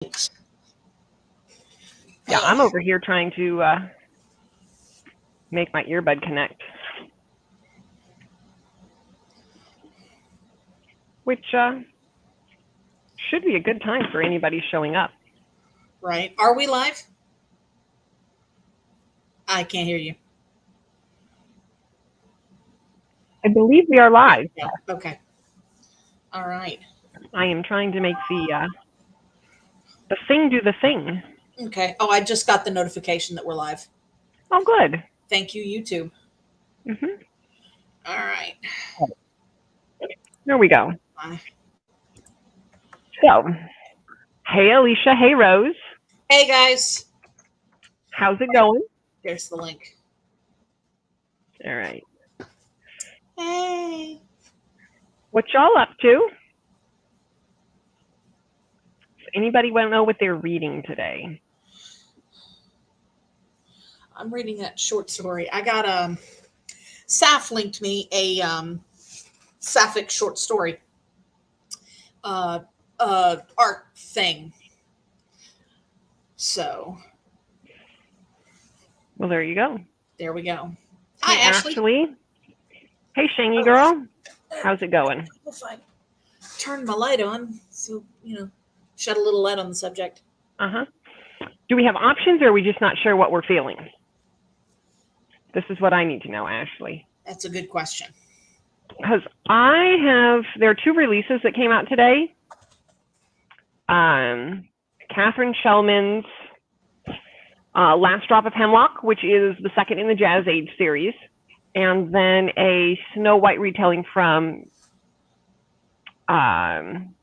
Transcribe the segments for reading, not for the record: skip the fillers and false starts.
Yeah, I'm over here trying to make my earbud connect, which should be a good time for anybody showing up. Right. Are we live? I can't hear you. I believe we are live. Yeah. Okay. All right. I am trying to make the thing do the thing. Okay. Oh, I just got the notification that we're live. Oh, good. Thank you, YouTube. Mm-hmm. All right. There we go. Bye. So, hey, Alicia. Hey, Rose. Hey, guys. How's it going? There's the link. All right. Hey. What y'all up to? Does anybody want to know what they're reading today? I'm reading that short story. I got Saf linked me a sapphic short story art thing. So. Well, there you go. There we go. Hi, Hi, Ashley. Hey, Shangy girl. How's it going? If I turn my light on, so, shed a little light on the subject. Uh-huh. Do we have options, or are we just not sure what we're feeling? This is what I need to know, Ashley. That's a good question. Because there are two releases that came out today. Catherine Shellman's Last Drop of Hemlock, which is the second in the Jazz Age series, and then a Snow White retelling from Karen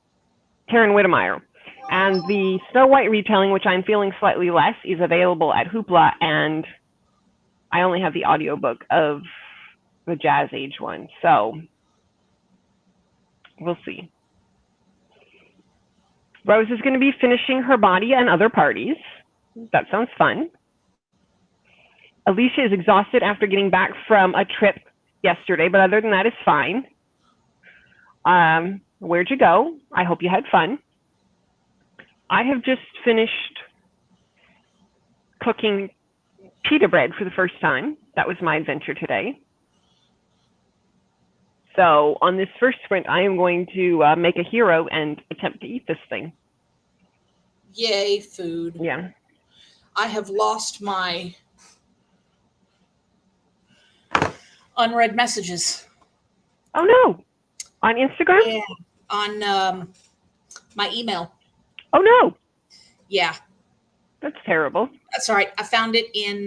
Whittemire. And the Snow White retelling, which I'm feeling slightly less, is available at Hoopla, and I only have the audiobook of the Jazz Age one, so we'll see. Rose is going to be finishing Her Body and Other Parties. That sounds fun. Alicia is exhausted after getting back from a trip yesterday, but other than that, it's fine. Where'd you go? I hope you had fun. I have just finished cooking pita bread for the first time. That was my adventure today. So on this first sprint, I am going to make a hero and attempt to eat this thing. Yay, food. Yeah. I have lost my unread messages. Oh, no. On Instagram? Yeah. On my email. Oh, no. Yeah. That's terrible. That's all right. I found it in,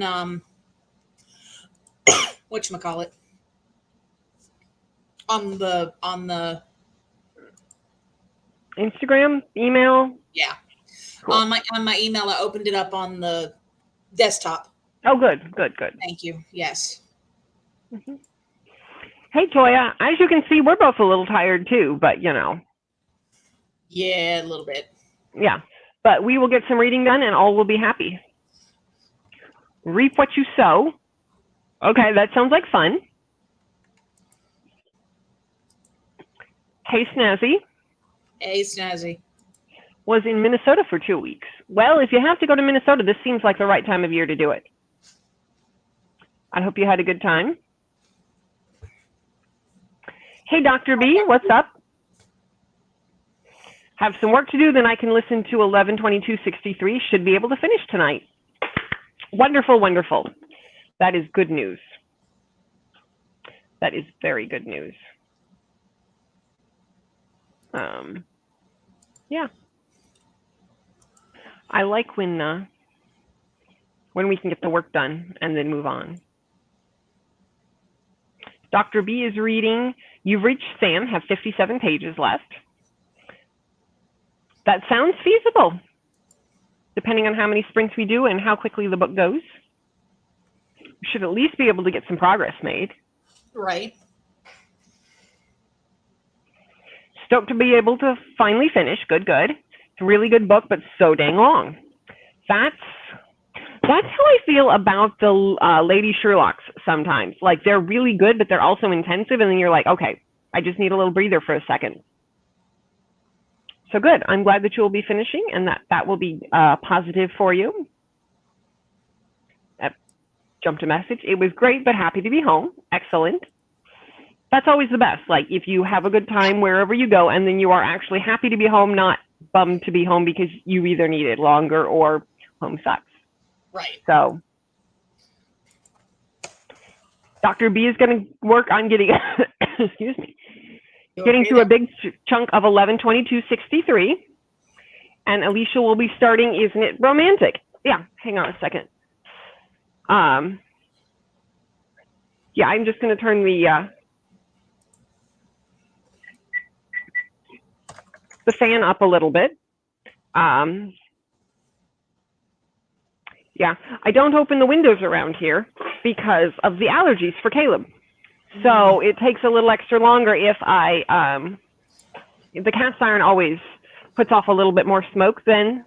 whatchamacallit? On the Instagram, email? Yeah. Cool. On my email, I opened it up on the desktop. Oh, good. Thank you. Yes. Mm-hmm. Hey, Toya. As you can see, we're both a little tired too, but Yeah, a little bit. Yeah, but we will get some reading done and all will be happy. Reap what you sow. Okay, that sounds like fun. Hey, Snazzy. Hey, Snazzy. Was in Minnesota for 2 weeks. Well, if you have to go to Minnesota, this seems like the right time of year to do it. I hope you had a good time. Hey, Dr. B, what's up? Have some work to do, then I can listen to 11/22/63. Should be able to finish tonight. Wonderful, wonderful. That is good news. That is very good news. Yeah. I like when we can get the work done and then move on. Dr. B is reading You've Reached Sam, have 57 pages left. That sounds feasible, depending on how many sprints we do and how quickly the book goes. We should at least be able to get some progress made. Right. Stoked to be able to finally finish. Good. It's a really good book, but so dang long. That's how I feel about the Lady Sherlocks sometimes. Like, they're really good, but they're also intensive, and then you're like, okay, I just need a little breather for a second. So good. I'm glad that you will be finishing and that will be positive for you. Jumped a message. It was great, but happy to be home. Excellent. That's always the best. Like if you have a good time wherever you go and then you are actually happy to be home, not bummed to be home because you either need it longer or home sucks. Right. So Dr. B is going to work on getting, excuse me, getting through a big chunk of 11/22/63. And Alicia will be starting Isn't It Romantic? Yeah, hang on a second. Yeah, I'm just going to turn the fan up a little bit. Yeah, I don't open the windows around here because of the allergies for Caleb. So it takes a little extra longer if I, the cast iron always puts off a little bit more smoke than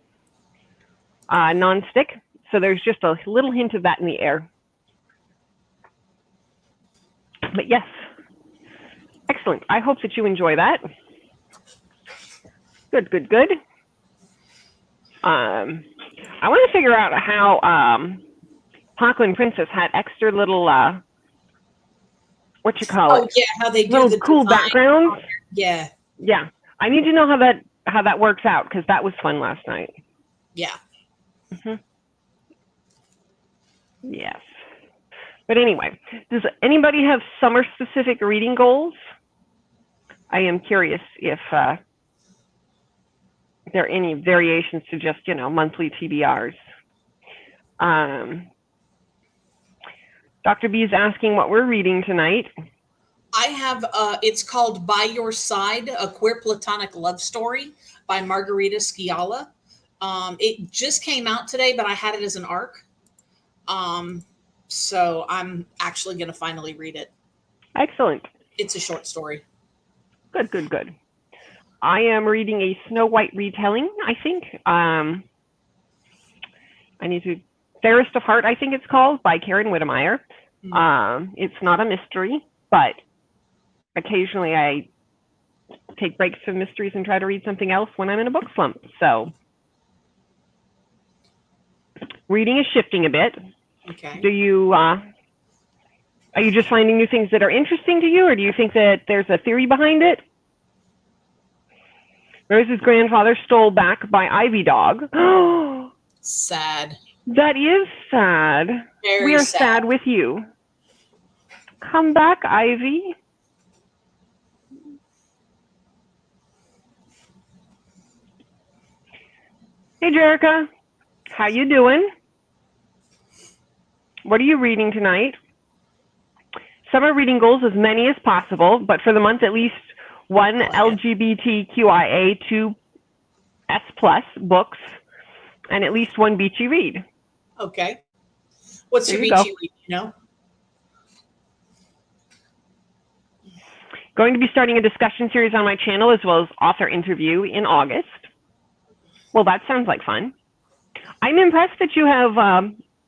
non-stick. So there's just a little hint of that in the air. But yes, excellent. I hope that you enjoy that. Good, good, good. I want to figure out how Paco Princess had extra little, what you call it? Oh yeah, how they do little the cool backgrounds. Yeah. Yeah, I need to know how that works out because that was fun last night. Yeah. Yes. But anyway, does anybody have summer specific reading goals? I am curious if there are any variations to just, monthly TBRs. Dr. B is asking what we're reading tonight. I have, it's called By Your Side, a Queer Platonic Love Story by Margarita Scialla. It just came out today, but I had it as an ARC. So I'm actually going to finally read it. Excellent. It's a short story. Good, good, good. I am reading a Snow White retelling, I think. Fairest of Heart, I think it's called, by Karen Whittemire. It's not a mystery, but occasionally I take breaks from mysteries and try to read something else when I'm in a book slump. So reading is shifting a bit. Okay. Do you, are you just finding new things that are interesting to you, or do you think that there's a theory behind it? Rose's grandfather stole back by Ivy Dog. Sad. That is sad. Very we are sad. sad with you. Come back, Ivy. Hey, Jerica. How you doing? What are you reading tonight? Summer reading goals as many as possible, but for the month at least one LGBTQIA2S+ books and at least one beachy read. Okay. What's There your you beachy go. read, Going to be starting a discussion series on my channel as well as author interview in August. Well, that sounds like fun. I'm impressed that you have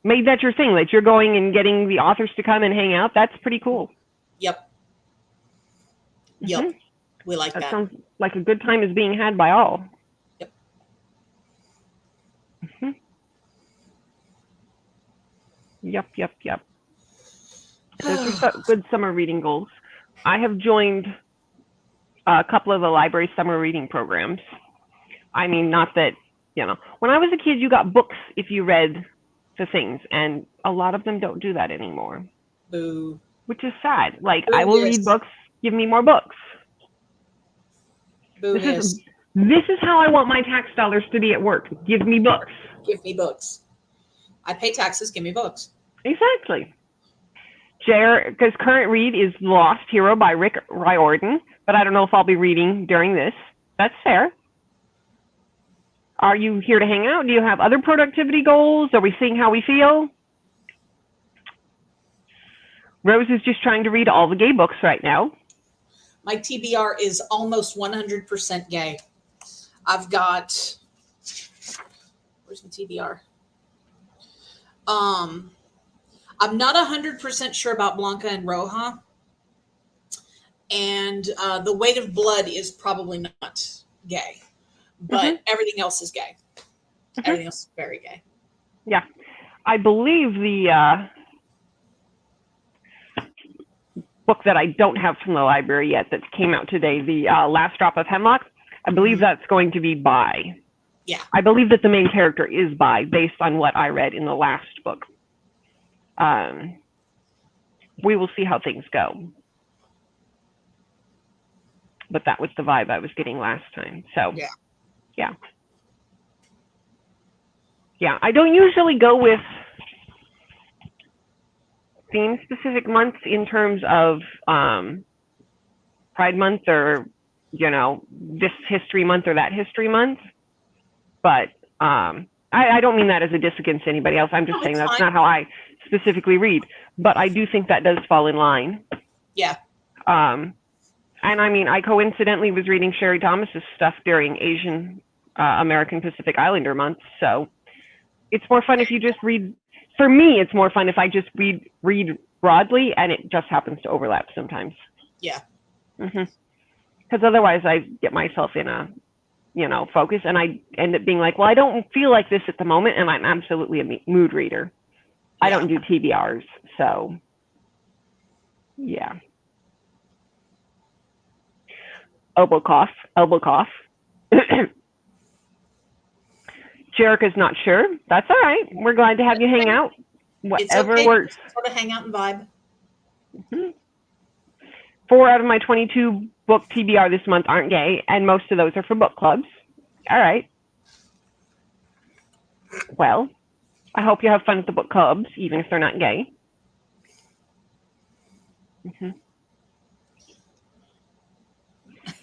made that your thing, that you're going and getting the authors to come and hang out. That's pretty cool. Yep. Yep. We like that. That sounds like a good time is being had by all. Yep. Yep. Those are good summer reading goals. I have joined a couple of the library summer reading programs. I mean, not that, when I was a kid, you got books if you read the things, and a lot of them don't do that anymore. Boo. Which is sad. Like, Boo, I will read books, give me more books. Boo, this is how I want my tax dollars to be at work. Give me books. Give me books. I pay taxes, give me books. Exactly. Jerica's current read is Lost Hero by Rick Riordan, but I don't know if I'll be reading during this. That's fair. Are you here to hang out? Do you have other productivity goals? Are we seeing how we feel? Rose is just trying to read all the gay books right now. My TBR is almost 100% gay. I've got, where's my TBR? I'm not 100% sure about Blanca and Roja. And The Weight of Blood is probably not gay. but everything else is gay. Everything else is very gay. Yeah. I believe the book that I don't have from the library yet that came out today, the Last Drop of Hemlock, I believe that's going to be bi. Yeah. I believe that the main character is bi based on what I read in the last book. We will see how things go. But that was the vibe I was getting last time. So, yeah. Yeah, I don't usually go with theme-specific months in terms of Pride Month or, you know, this history month or that history month. But I don't mean that as a diss against anybody else. I'm just saying that's not how I specifically read. But I do think that does fall in line. Yeah. And I mean, I coincidentally was reading Sherry Thomas's stuff during Asian American Pacific Islander month. So it's more fun if you just read. For me, it's more fun if I just read broadly and it just happens to overlap sometimes. Yeah. Because otherwise I get myself in a, you know, focus and I end up being like, well, I don't feel like this at the moment. And I'm absolutely a mood reader. I don't do TBRs. So, yeah. Elbow cough. Jerica's not sure. That's all right. We're glad to have you hang out. Whatever works. Sort of hang out and vibe. 4 out of my 22 book TBR this month aren't gay, and most of those are for book clubs. All right. Well, I hope you have fun at the book clubs, even if they're not gay.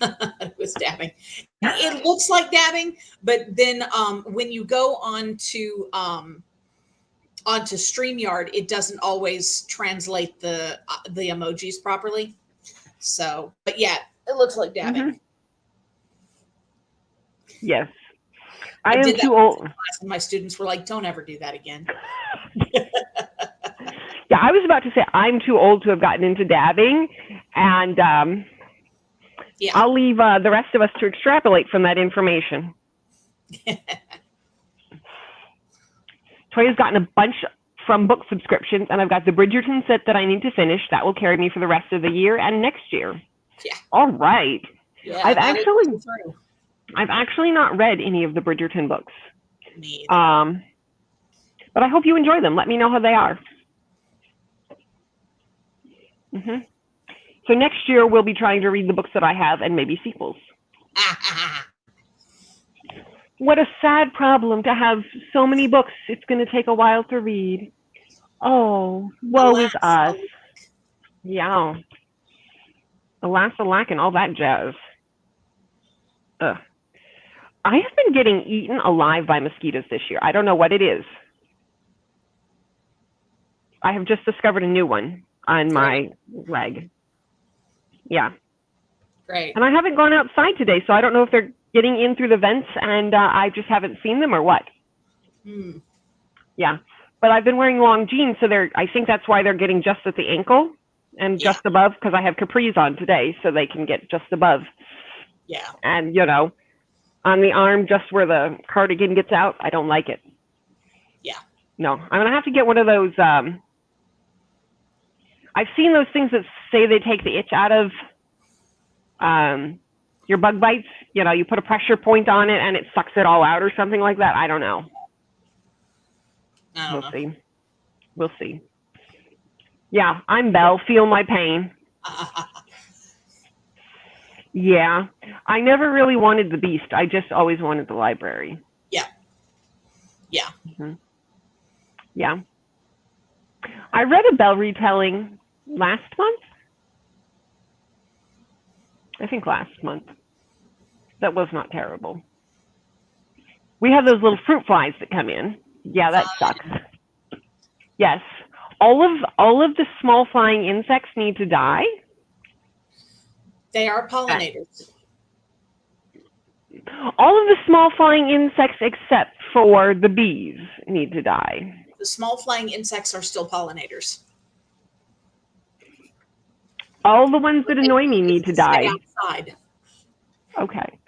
It was dabbing. It looks like dabbing, but then when you go onto StreamYard, it doesn't always translate the emojis properly. So, but yeah, it looks like dabbing. Yes. I am too old. And my students were like, don't ever do that again. Yeah, I was about to say I'm too old to have gotten into dabbing, and I'll leave the rest of us to extrapolate from that information. Toya's gotten a bunch from book subscriptions, and I've got the Bridgerton set that I need to finish. That will carry me for the rest of the year and next year. Yeah. All right. Yeah, I've actually not read any of the Bridgerton books. Me either. But I hope you enjoy them. Let me know how they are. So next year we'll be trying to read the books that I have and maybe sequels. What a sad problem to have so many books. It's going to take a while to read. Oh, woe is us. Yeah. Alas, alack, and all that jazz. Ugh. I have been getting eaten alive by mosquitoes this year. I don't know what it is. I have just discovered a new one on my leg. Yeah. Great. And I haven't gone outside today, so I don't know if they're getting in through the vents and I just haven't seen them or what. Yeah. But I've been wearing long jeans, so I think that's why they're getting just at the ankle and just above, because I have capris on today, so they can get just above. Yeah. And, you know, on the arm, just where the cardigan gets out, I don't like it. Yeah. No, I'm going to have to get one of those. I've seen those things that say they take the itch out of your bug bites. You know, you put a pressure point on it and it sucks it all out or something like that. I don't know. We'll see. We'll see. Yeah, I'm Belle. Feel my pain. Yeah, I never really wanted the Beast. I just always wanted the library. Yeah. Yeah. Yeah. I read a Belle retelling last month. I think last month. That was not terrible. We have those little fruit flies that come in. Yeah, that sucks. Yes. All of the small flying insects need to die. They are pollinators. All of the small flying insects except for the bees need to die. The small flying insects are still pollinators. All the ones that annoy me need to die. Outside. Okay.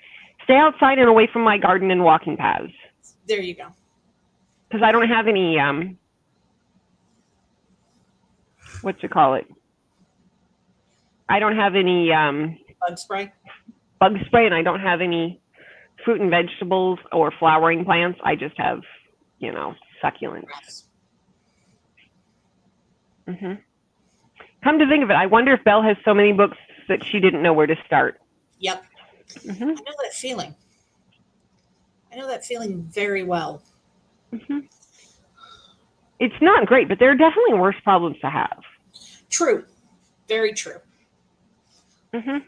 Stay outside and away from my garden and walking paths. There you go. Because I don't have any, what you call it? I don't have any Bug spray. Bug spray, and I don't have any fruit and vegetables or flowering plants. I just have, you know, succulents. Mm-hmm. Come to think of it, I wonder if Belle has so many books that she didn't know where to start. Yep. Mm-hmm. I know that feeling. I know that feeling very well. Mm-hmm. It's not great, but there are definitely worse problems to have. True. Very true. Mm-hmm.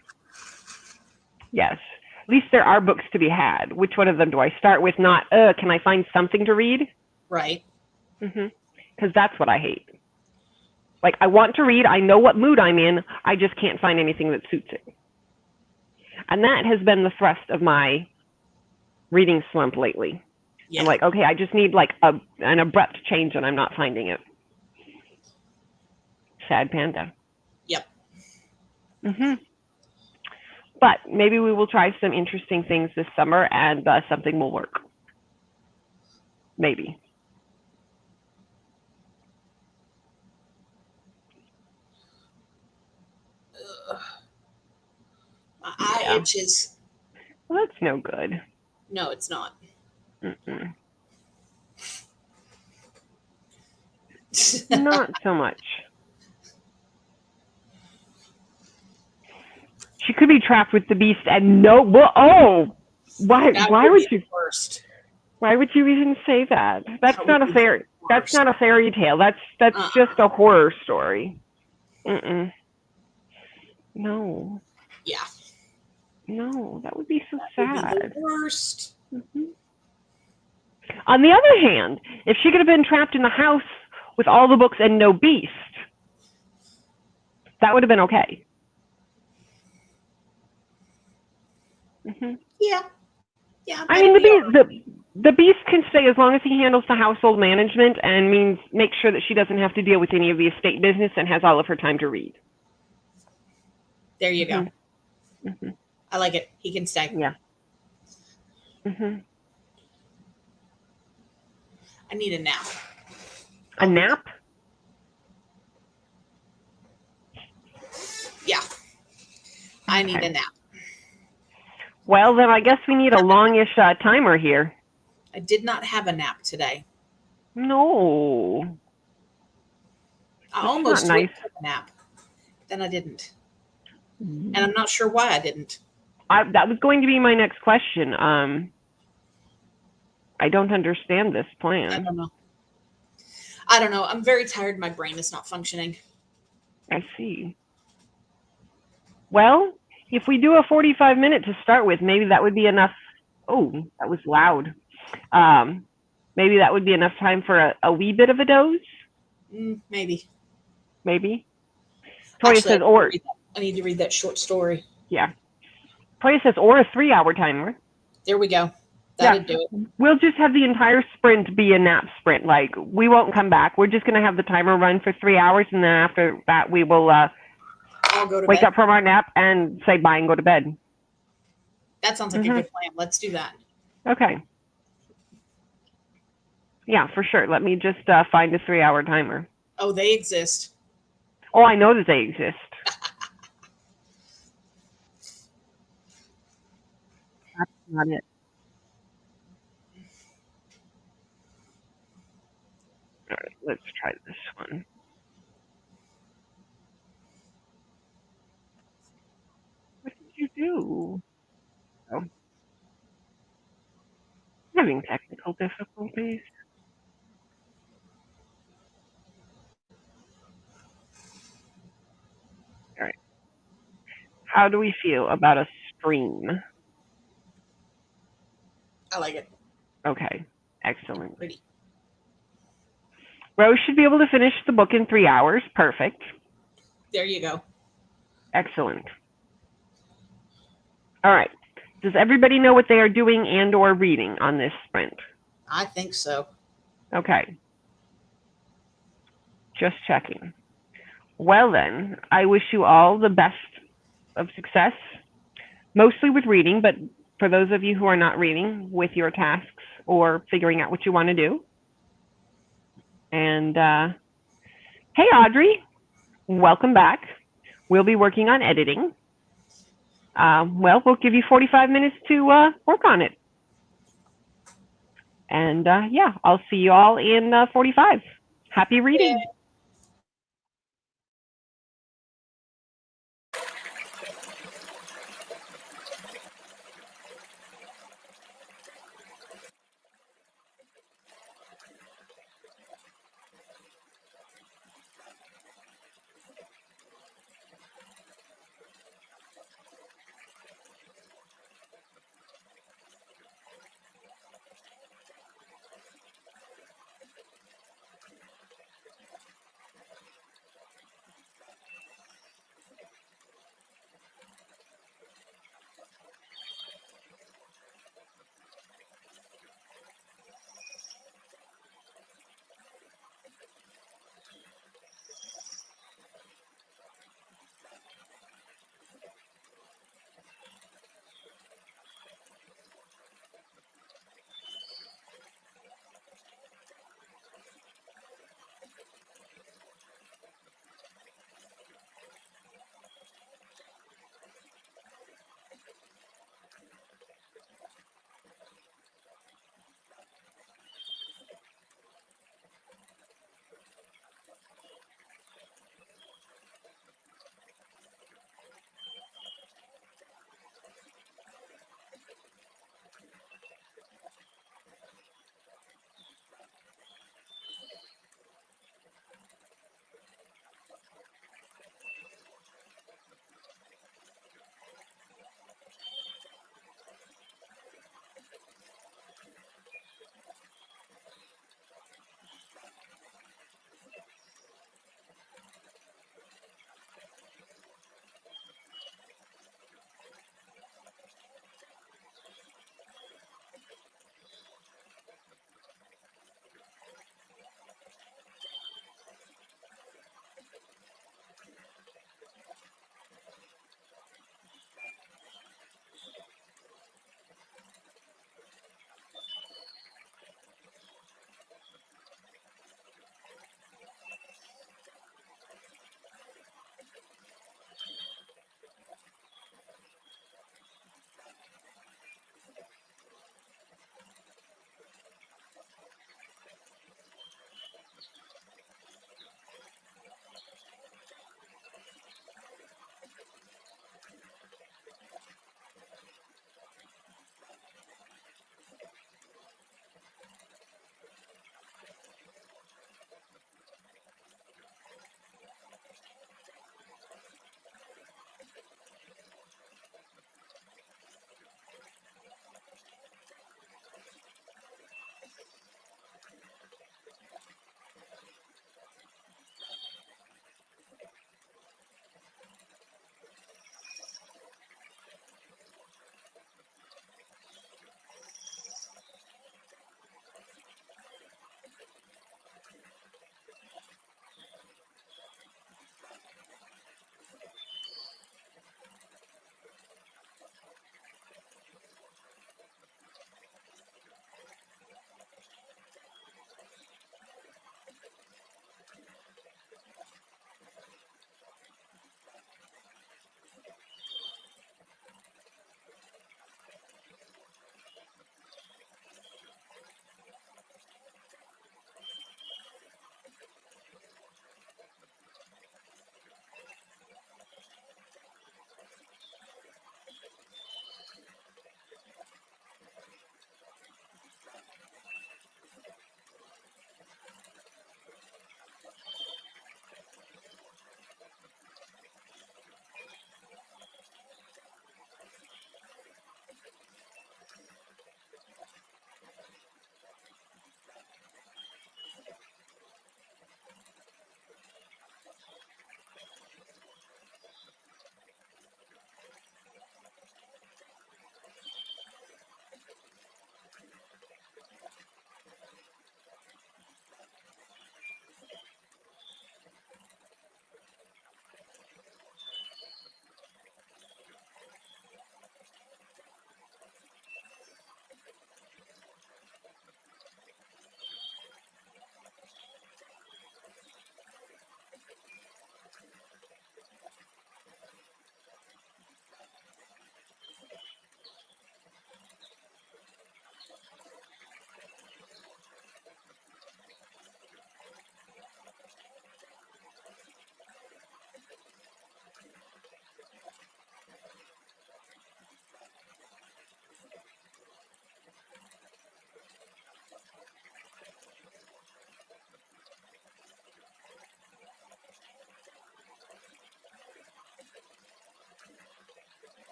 Yes. At least there are books to be had. Which one of them do I start with? Not, can I find something to read? Right. Mm-hmm. Because that's what I hate. Like, I want to read. I know what mood I'm in. I just can't find anything that suits it. And that has been the thrust of my reading slump lately. Yeah. I'm like, okay, I just need like an abrupt change, and I'm not finding it. Sad panda. Yep. Mm-hmm. But maybe we will try some interesting things this summer, and something will work. Maybe. My eye itches. Well, that's no good. No, it's not. Mm-mm. Not so much. She could be trapped with the beast and no. Well, oh, why would you? Worst. Why would you even say that? That's not a fair. That's not a fairy tale. That's just a horror story. Mm-mm. No. Yeah. No, that would be so sad. Would be the worst. Mm-hmm. On the other hand, if she could have been trapped in the house with all the books and no beast, that would have been okay. Mm-hmm. Yeah. Yeah. I mean, the beast can stay as long as he handles the household management and means make sure that she doesn't have to deal with any of the estate business and has all of her time to read. There you go. Mm-hmm. Mm-hmm. I like it. He can stay. Yeah. Mm-hmm. I need a nap. A nap? Yeah. I need a nap. Well, then I guess we need a longish timer here. I did not have a nap today. No. I almost took a nap. Then I didn't. And I'm not sure why I didn't. That was going to be my next question. I don't understand this plan. I don't know. I'm very tired. My brain is not functioning. I see. Well, if we do a 45-minute to start with, maybe that would be enough. Oh, that was loud. Maybe that would be enough time for a wee bit of a doze? Maybe. Maybe. Toya says, or... I need to read that short story. Yeah. Toya says, or a 3-hour timer. There we go. That'd do it. We'll just have the entire sprint be a nap sprint. Like, we won't come back. We're just going to have the timer run for 3 hours, and then after that, we will wake up from our nap and say bye and go to bed. That sounds like a good plan. Let's do that. Okay. Yeah, for sure. Let me just find a 3-hour timer. Oh, they exist. Oh, I know that they exist. That's not it. All right, let's try this one. What did you do? Oh. Having technical difficulties. All right. How do we feel about a stream? I like it. Okay, excellent. Pretty. Rose should be able to finish the book in 3 hours. Perfect. There you go. Excellent. All right. Does everybody know what they are doing and or reading on this sprint? I think so. Okay. Just checking. Well then, I wish you all the best of success, mostly with reading, but for those of you who are not reading with your tasks or figuring out what you want to do. And hey, Audrey, welcome back. We'll be working on editing. Well, we'll give you 45 minutes to work on it. And yeah, I'll see you all in 45. Happy reading. Yeah.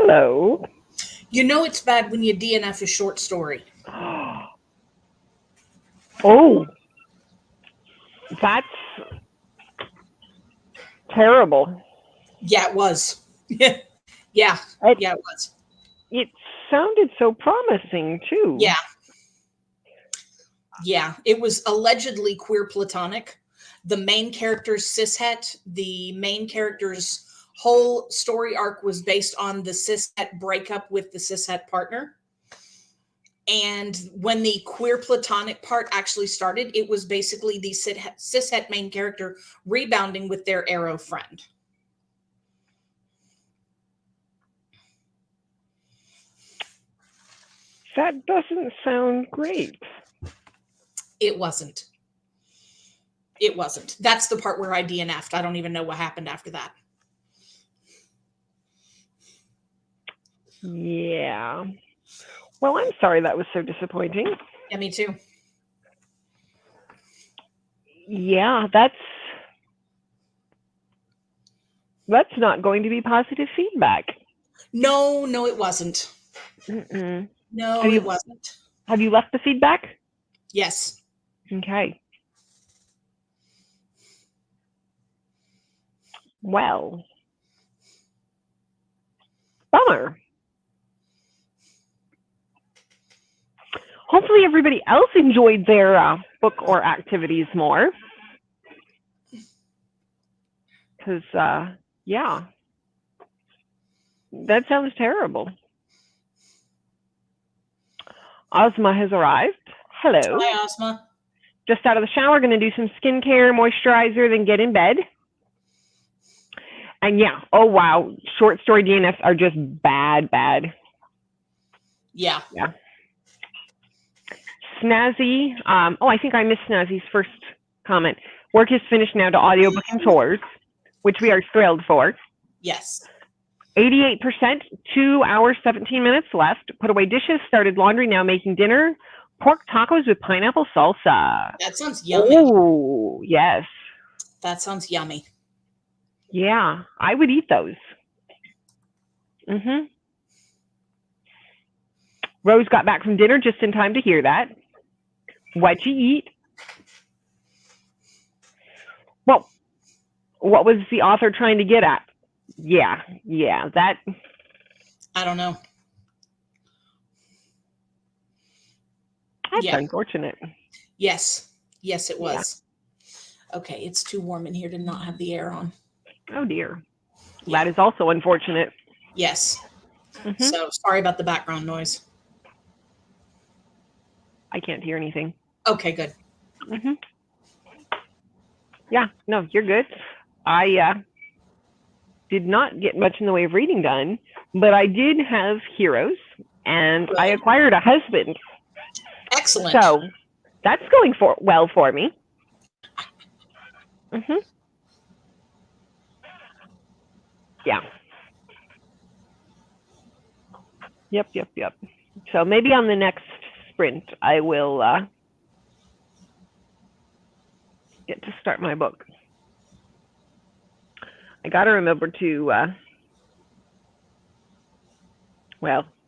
Hello. You know it's bad when you DNF a short story. Oh, that's terrible. Yeah, it was. yeah, yeah, it was. It sounded so promising too. Yeah. Yeah, it was allegedly queer platonic. The main character's cishet, the main character's whole story arc was based on the cishet breakup with the cishet partner. And when the queer platonic part actually started, it was basically the cishet main character rebounding with their arrow friend. That doesn't sound great. It wasn't. It wasn't. That's the part where I DNF'd. I don't even know what happened after that. Yeah. Well, I'm sorry that was so disappointing. Yeah, me too. Yeah, that's not going to be positive feedback. No, it wasn't. Mm-mm. No, it wasn't. Have you left the feedback? Yes. Okay. Well, bummer. Hopefully everybody else enjoyed their book or activities more. Because, yeah, that sounds terrible. Ozma has arrived. Hello. Hi, Ozma. Just out of the shower, going to do some skincare, moisturizer, then get in bed. And yeah, oh wow, short story DNFs are just bad. Yeah. Yeah. Snazzy, I think I missed Snazzy's first comment. Work is finished now to audiobook and tours, which we are thrilled for. Yes. 88%, 2 hours, 17 minutes left. Put away dishes, started laundry, now making dinner. Pork tacos with pineapple salsa. That sounds yummy. Oh, yes. That sounds yummy. Yeah, I would eat those. Rose got back from dinner just in time to hear that. What'd you eat? Well, what was the author trying to get at? Yeah, that. I don't know. That's unfortunate. Yes, it was. Yeah. Okay, it's too warm in here to not have the air on. Oh dear. Yeah. That is also unfortunate. Yes. So sorry about the background noise. I can't hear anything. Okay, good. Yeah, no, you're good. I did not get much in the way of reading done, but I did have heroes, and I acquired a husband. Excellent. So that's going well for me. Yeah. Yep. So maybe on the next sprint, I will get to start my book. I got to remember to,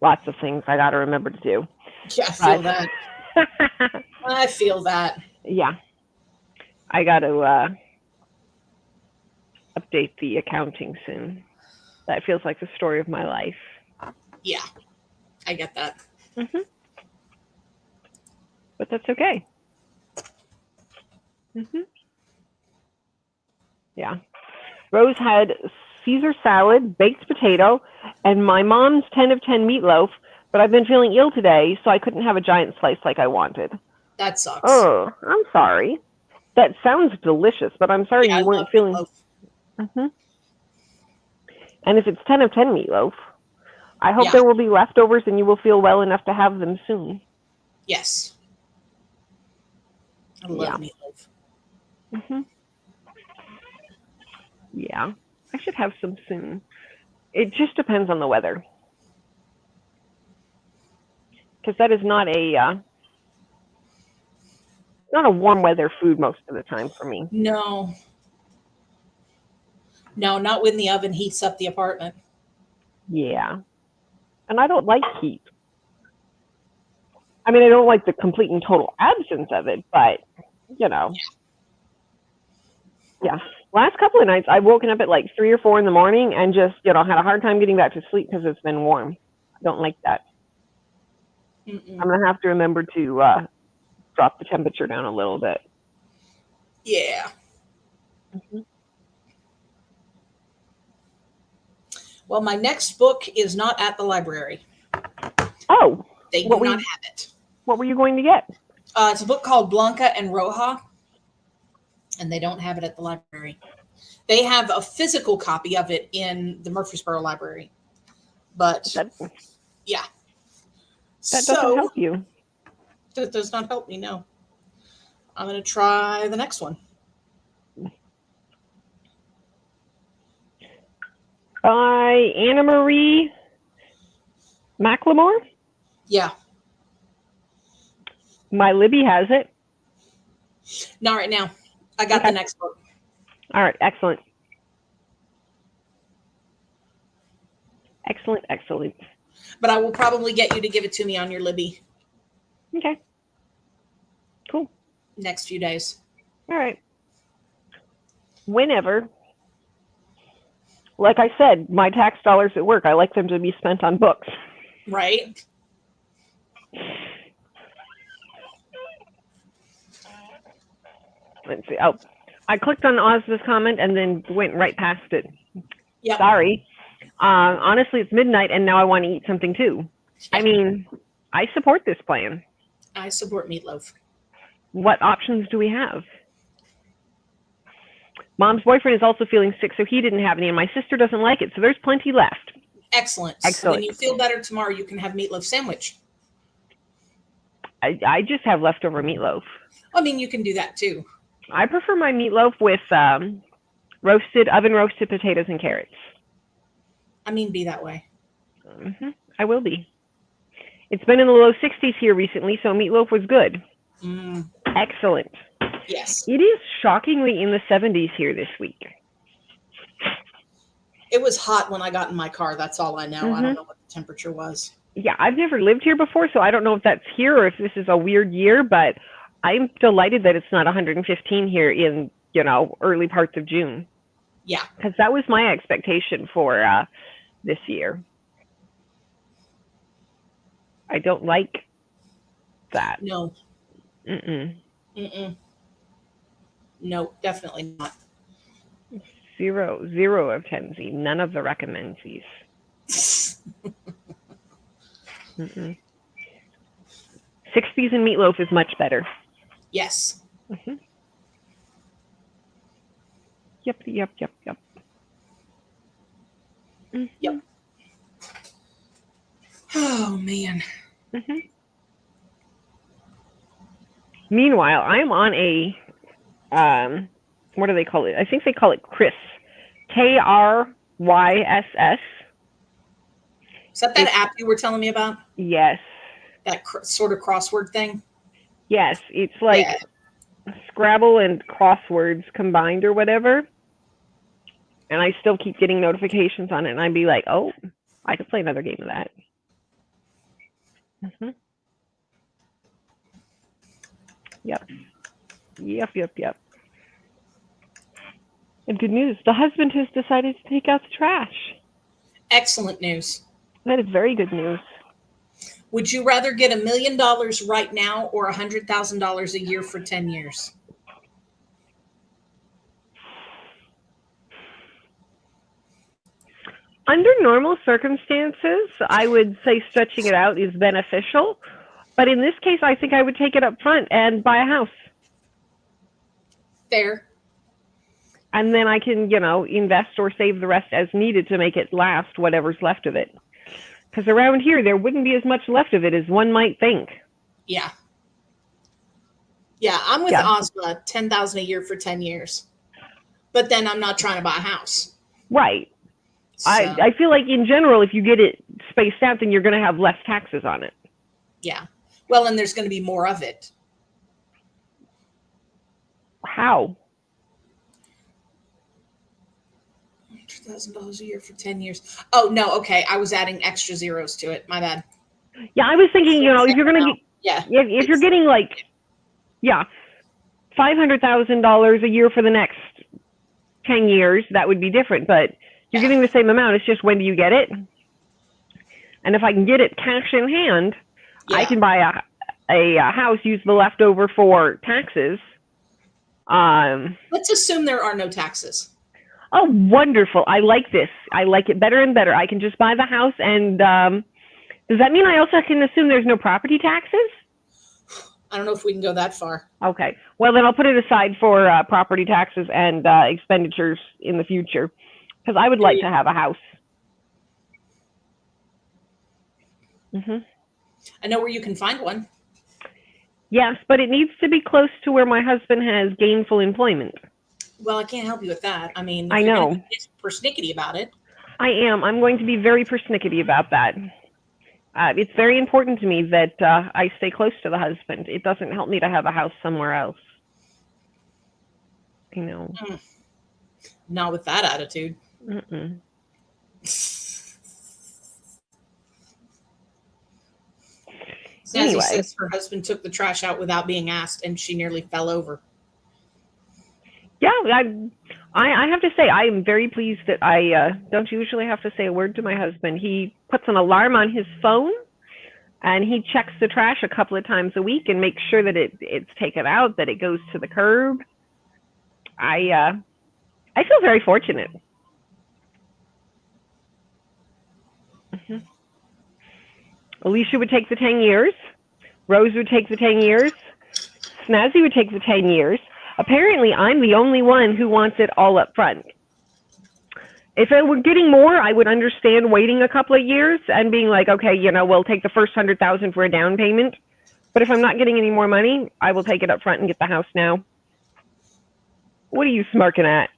lots of things I got to remember to do. Yeah, I feel that. I feel that. Yeah. I got to update the accounting soon. That feels like the story of my life. Yeah, I get that. But that's okay. Yeah. Rose had Caesar salad, baked potato, and my mom's 10 of 10 meatloaf, but I've been feeling ill today, so I couldn't have a giant slice like I wanted. That sucks. Oh, I'm sorry. That sounds delicious, but I'm sorry you weren't feeling... And if it's 10 of 10 meatloaf, I hope there will be leftovers and you will feel well enough to have them soon. Yes. I love meatloaf. Yeah, I should have some soon. It just depends on the weather. Because that is not a warm weather food most of the time for me. No, not when the oven heats up the apartment. Yeah. And I don't like heat. I mean, I don't like the complete and total absence of it, but, you know. Yeah. Last couple of nights, I've woken up at like 3 or 4 in the morning and just, you know, had a hard time getting back to sleep because it's been warm. I don't like that. I'm going to have to remember to drop the temperature down a little bit. Yeah. Well, my next book is not at the library. Oh. They do not have it. What were you going to get? It's a book called Blanca and Roja, and they don't have it at the library. They have a physical copy of it in the Murfreesboro Library. But, yeah. That doesn't help you. That does not help me, no. I'm going to try the next one. By Anna Marie McLemore? Yeah. My Libby has it. Not right now. I got the next book. All right. Excellent. Excellent. Excellent. But I will probably get you to give it to me on your Libby. Okay. Cool. Next few days. All right. Whenever. Like I said, my tax dollars at work, I like them to be spent on books. Right. Let's see. Oh, I clicked on Ozma's comment and then went right past it. Yep. Sorry. Honestly, it's midnight and now I want to eat something too. I mean, I support this plan. I support meatloaf. What options do we have? Mom's boyfriend is also feeling sick, so he didn't have any, and my sister doesn't like it, so there's plenty left. Excellent. Excellent. When you feel better tomorrow, you can have meatloaf sandwich. I just have leftover meatloaf. I mean, you can do that too. I prefer my meatloaf with oven roasted potatoes and carrots. I mean, be that way. I will be. It's been in the low 60s here recently, so meatloaf was good. Excellent. Yes. It is shockingly in the 70s here this week. It was hot when I got in my car. That's all I know. I don't know what the temperature was. Yeah, I've never lived here before, so I don't know if that's here or if this is a weird year, but I'm delighted that it's not 115 here in, you know, early parts of June. Yeah. Because that was my expectation for this year. I don't like that. No. No, definitely not. 0 of 10 Z. None of the recommend-Z's. 60s and meatloaf is much better. Yes. Yep. Yep. Oh, man. Meanwhile, I'm on a, what do they call it? I think they call it Chris. KRYSS. Is that app you were telling me about? Yes. That sort of crossword thing? Yes. It's like Scrabble and crosswords combined or whatever. And I still keep getting notifications on it. And I'd be like, oh, I could play another game of that. Yep. And good news, the husband has decided to take out the trash. Excellent news. That is very good news. Would you rather get $1 million right now or $100,000 a year for 10 years? Under normal circumstances, I would say stretching it out is beneficial. But in this case, I think I would take it up front and buy a house. Fair. And then I can, you know, invest or save the rest as needed to make it last whatever's left of it. Because around here, there wouldn't be as much left of it as one might think. Yeah. Yeah, I'm with Ozma, $10,000 a year for 10 years. But then I'm not trying to buy a house. Right. So, I feel like in general, if you get it spaced out, then you're going to have less taxes on it. Yeah. Well, and there's going to be more of it. How? $100,000 a year for 10 years. Oh, no. Okay. I was adding extra zeros to it. My bad. Yeah, I was thinking, if you're going to get, if you're getting like, $500,000 a year for the next 10 years, that would be different. But you're getting the same amount. It's just when do you get it? And if I can get it cash in hand, I can buy a house, use the leftover for taxes. Let's assume there are no taxes. Oh, wonderful. I like this. I like it better and better. I can just buy the house. And does that mean I also can assume there's no property taxes? I don't know if we can go that far. Okay. Well, then I'll put it aside for property taxes and expenditures in the future, because I would like to have a house. I know where you can find one. Yes, but it needs to be close to where my husband has gainful employment. Well, I can't help you with that. I mean, I know. Be persnickety about it. I am. I'm going to be very persnickety about that. It's very important to me that I stay close to the husband. It doesn't help me to have a house somewhere else. You know. Not with that attitude. Snazzy says her husband took the trash out without being asked, and she nearly fell over. Yeah, I have to say, I am very pleased that I don't usually have to say a word to my husband. He puts an alarm on his phone, and he checks the trash a couple of times a week and makes sure that it's taken out, that it goes to the curb. I feel very fortunate. Alicia would take the 10 years. Rose would take the 10 years. Snazzy would take the 10 years. Apparently, I'm the only one who wants it all up front. If I were getting more, I would understand waiting a couple of years and being like, okay, we'll take the first $100,000 for a down payment. But if I'm not getting any more money, I will take it up front and get the house now. What are you smirking at?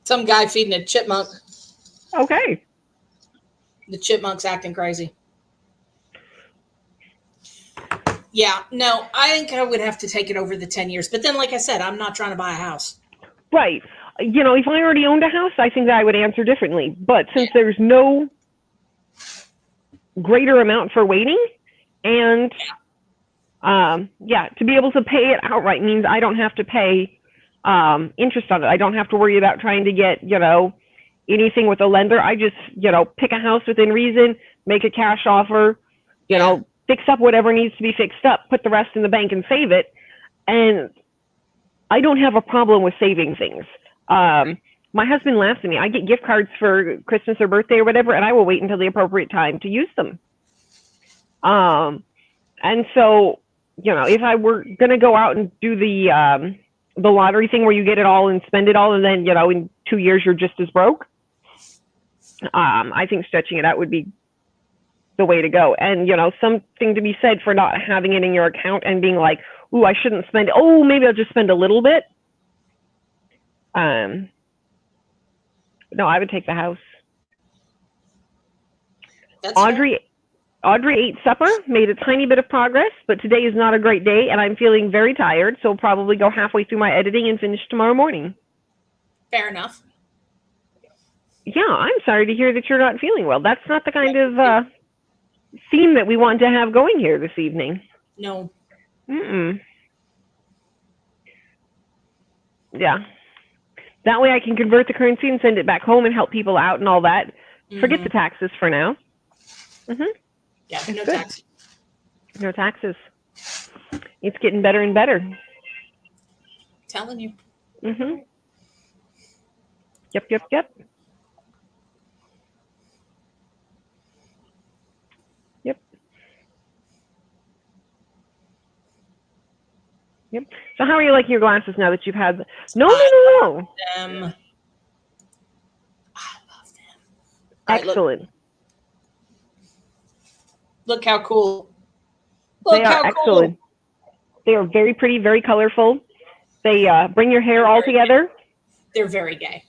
Some guy feeding a chipmunk. Okay. The chipmunk's acting crazy. Yeah, no, I think I would have to take it over the 10 years. But then, like I said, I'm not trying to buy a house. Right. If I already owned a house, I think that I would answer differently. But since there's no greater amount for waiting, and to be able to pay it outright means I don't have to pay interest on it. I don't have to worry about trying to get, anything with a lender. I just, pick a house within reason, make a cash offer, fix up whatever needs to be fixed up, put the rest in the bank and save it. And I don't have a problem with saving things. My husband laughs at me. I get gift cards for Christmas or birthday or whatever, and I will wait until the appropriate time to use them. And so, if I were going to go out and do the lottery thing where you get it all and spend it all, and then, in 2 years, you're just as broke. I think stretching it out would be the way to go. And, something to be said for not having it in your account and being like, ooh, I shouldn't spend it. Oh, maybe I'll just spend a little bit. No, I would take the house. That's Audrey ate supper, made a tiny bit of progress, but today is not a great day, and I'm feeling very tired, so I'll probably go halfway through my editing and finish tomorrow morning. Fair enough. Yeah, I'm sorry to hear that you're not feeling well. That's not the kind of theme that we want to have going here this evening. No. Yeah. That way I can convert the currency and send it back home and help people out and all that. Forget the taxes for now. Yeah, no taxes. No taxes. It's getting better and better. Telling you. Yep. So how are you liking your glasses now that you've had the... No. I love them. Excellent. Right, look how cool. They are excellent. They are very pretty, very colorful. They bring your hair all together. They're very gay.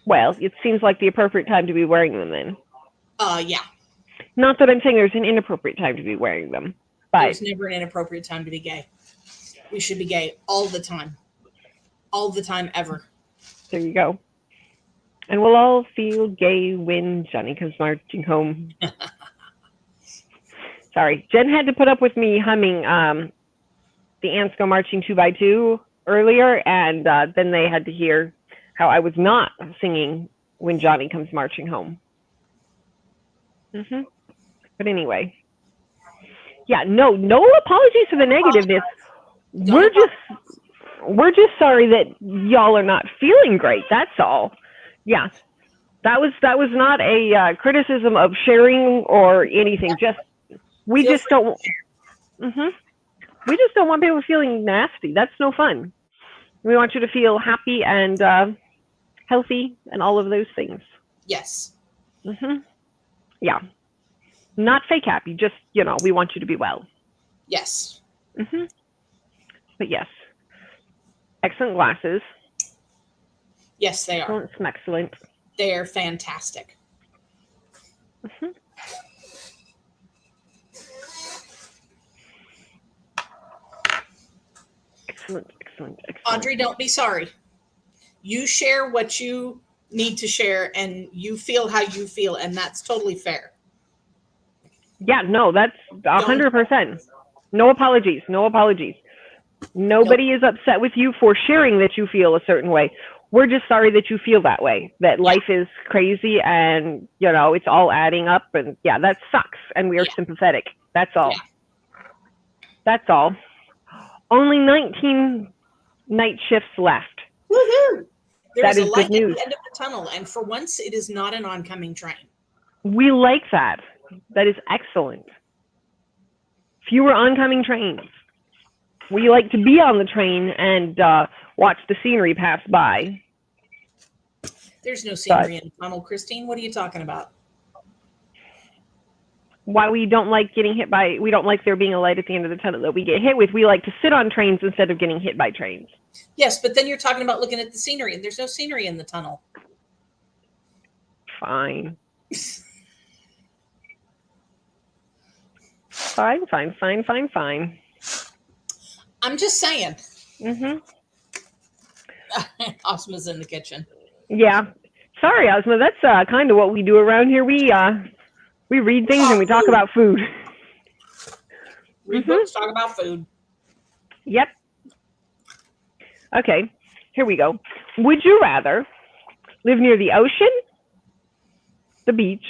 Well, it seems like the appropriate time to be wearing them then. Yeah. Not that I'm saying there's an inappropriate time to be wearing them, but there's never an inappropriate time to be gay. We should be gay all the time. All the time, ever. There you go. And we'll all feel gay when Johnny comes marching home. Sorry, Jen had to put up with me humming the ants go marching 2 by 2 earlier, and then they had to hear how I was not singing when Johnny comes marching home. But anyway, yeah, no apologies for the negativeness. We're just sorry that y'all are not feeling great. That's all. Yeah, that was not a criticism of sharing or anything. We just don't want people feeling nasty. That's no fun. We want you to feel happy and healthy and all of those things. Yes. Yeah. Not fake happy. Just, we want you to be well. Yes. But yes. Excellent glasses. Yes, they are. Excellent. They are fantastic. Excellent. Audrey, don't be sorry. You share what you need to share, and you feel how you feel, and that's totally fair. Yeah, no, that's 100%. No apologies. Nobody is upset with you for sharing that you feel a certain way. We're just sorry that you feel that way, that life is crazy and, it's all adding up. And yeah, that sucks. And we are sympathetic. That's all. That's all. Only 19 night shifts left. Woohoo! There is a light at the end news. of the tunnel, and for once, it is not an oncoming train. We like that. That is excellent. Fewer oncoming trains. We like to be on the train and watch the scenery pass by. There's no scenery in the tunnel, Christine. What are you talking about? Why we don't like getting hit by, we don't like there being a light at the end of the tunnel that we get hit with. We like to sit on trains instead of getting hit by trains. Yes, but then you're talking about looking at the scenery, and there's no scenery in the tunnel. Fine. Fine. I'm just saying. Ozma's in the kitchen. Yeah. Sorry, Ozma. That's kind of what we do around here. We read things and we talk about food. Read books, talk about food. Yep. Okay, here we go. Would you rather live near the ocean, the beach,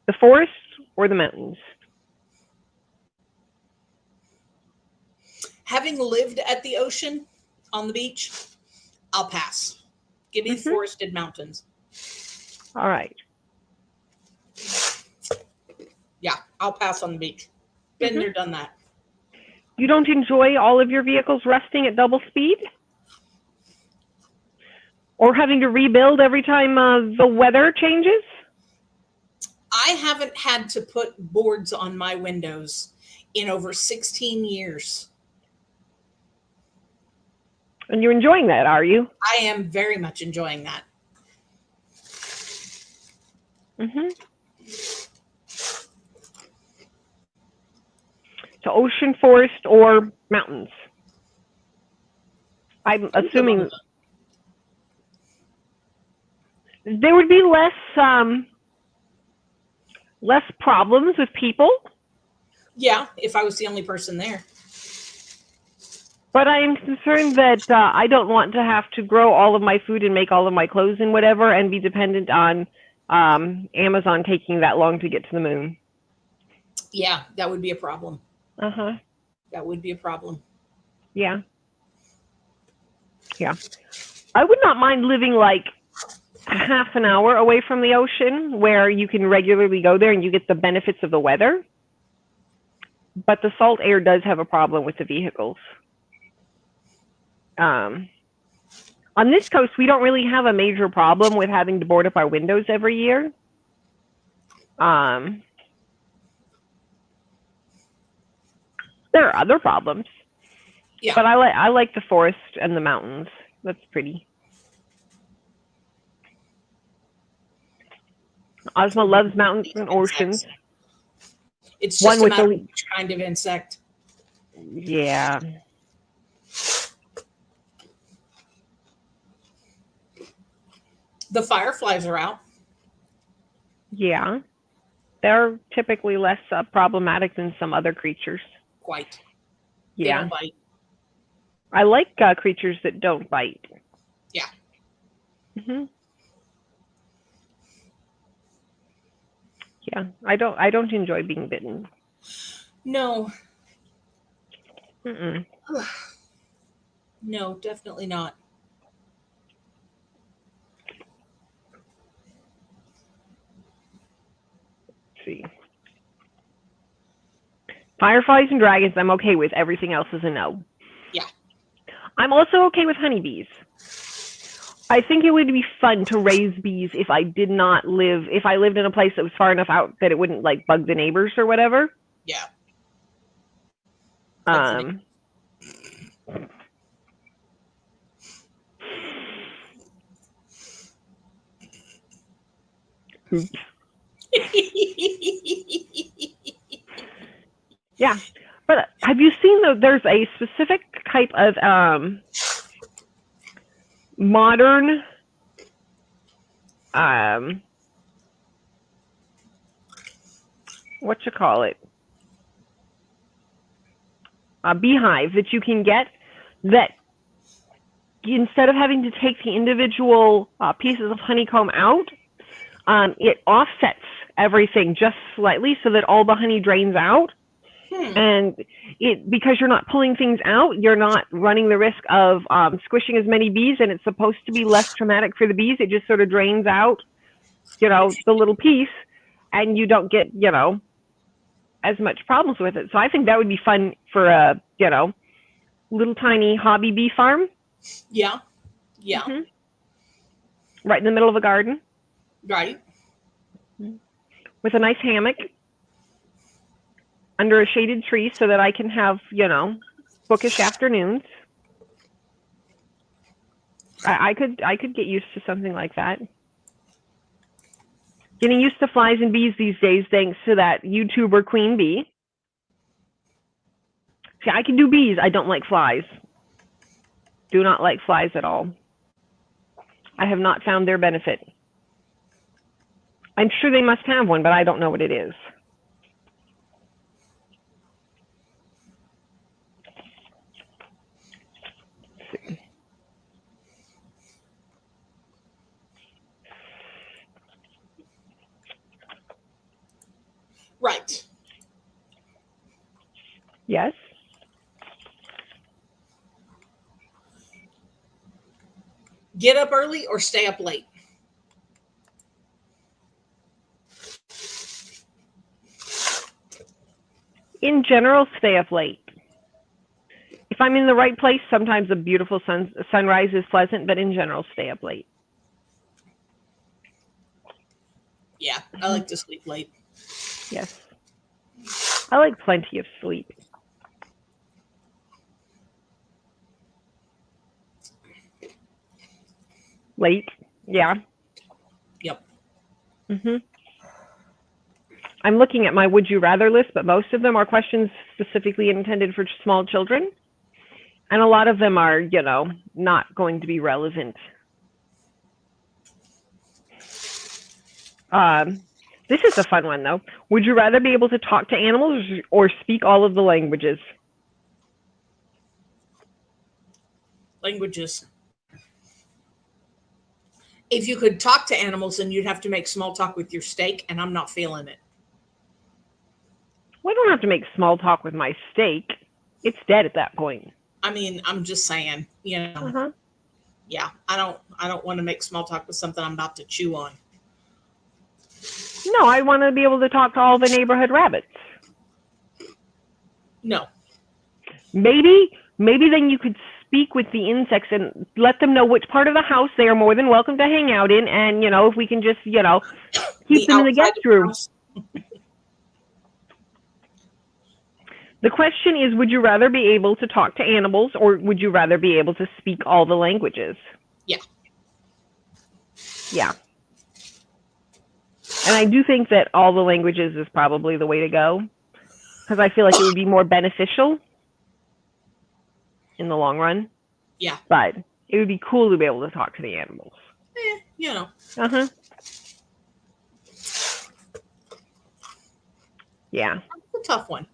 the forest, or the mountains? Having lived at the ocean, on the beach, I'll pass. Give me the forested mountains. All right. Yeah, I'll pass on the beach. Been there, done that. You don't enjoy all of your vehicles rusting at double speed? Or having to rebuild every time the weather changes? I haven't had to put boards on my windows in over 16 years. And you're enjoying that, are you? I am very much enjoying that. So ocean, forest, or mountains? I'm assuming there would be less problems with people. Yeah, if I was the only person there. But I am concerned that I don't want to have to grow all of my food and make all of my clothes and whatever and be dependent on Amazon taking that long to get to the moon. Yeah, that would be a problem. That would be a problem. Yeah. I would not mind living like half an hour away from the ocean where you can regularly go there and you get the benefits of the weather. But the salt air does have a problem with the vehicles. On this coast, we don't really have a major problem with having to board up our windows every year. There are other problems. Yeah. But I like the forest and the mountains. That's pretty. Ozma loves mountains and oceans. It's just a matter of which kind of insect. Yeah. The fireflies are out. Yeah. They're typically less problematic than some other creatures. Quite. Yeah. They don't bite. I like creatures that don't bite. Yeah. Mm-hmm. Yeah. I don't enjoy being bitten. No. Mm-mm. No, definitely not. Let's see. Fireflies and dragons, I'm okay with. Everything else is a no. Yeah. I'm also okay with honeybees. I think it would be fun to raise bees if I lived in a place that was far enough out that it wouldn't like bug the neighbors or whatever. Yeah. Oops. Yeah, but have you seen there's a specific type of modern a beehive that you can get that instead of having to take the individual pieces of honeycomb out, it offsets everything just slightly so that all the honey drains out. And because you're not pulling things out, you're not running the risk of squishing as many bees, and it's supposed to be less traumatic for the bees. It just sort of drains out, the little piece, and you don't get, as much problems with it. So I think that would be fun for a, little tiny hobby bee farm. Yeah. Yeah. Mm-hmm. Right in the middle of a garden. Right. With a nice hammock under a shaded tree so that I can have, bookish afternoons. I could get used to something like that. Getting used to flies and bees these days thanks to that YouTuber Queen Bee. See, I can do bees. I don't like flies. Do not like flies at all. I have not found their benefit. I'm sure they must have one, but I don't know what it is. Let's see. Right. Yes. Get up early or stay up late? In general, stay up late. If I'm in the right place, sometimes a beautiful sunrise is pleasant, but in general, stay up late. Yeah, I like to sleep late. Yes. I like plenty of sleep. Late, yeah. Yep. Mm-hmm. I'm looking at my would you rather list, but most of them are questions specifically intended for small children. And a lot of them are, not going to be relevant. This is a fun one, though. Would you rather be able to talk to animals or speak all of the languages? Languages. If you could talk to animals, then you'd have to make small talk with your steak, and I'm not feeling it. Well, I don't have to make small talk with my steak. It's dead at that point. I mean, I'm just saying, Yeah, I don't want to make small talk with something I'm about to chew on. No, I want to be able to talk to all the neighborhood rabbits. No. Maybe then you could speak with the insects and let them know which part of the house they are more than welcome to hang out in. And, if we can just, keep them in the guest room. The question is, would you rather be able to talk to animals or would you rather be able to speak all the languages? Yeah. Yeah. And I do think that all the languages is probably the way to go because I feel like it would be more beneficial in the long run. Yeah. But it would be cool to be able to talk to the animals. you know. Uh-huh. Yeah. It's a tough one.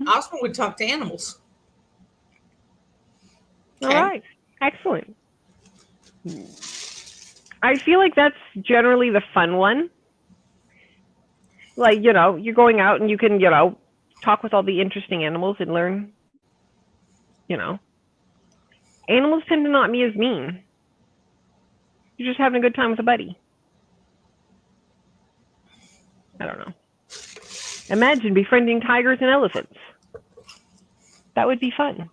Osmond would talk to animals. All right. Excellent. I feel like that's generally the fun one. Like, you're going out and you can, talk with all the interesting animals and learn, Animals tend to not be as mean. You're just having a good time with a buddy. I don't know. Imagine befriending tigers and elephants. That would be fun.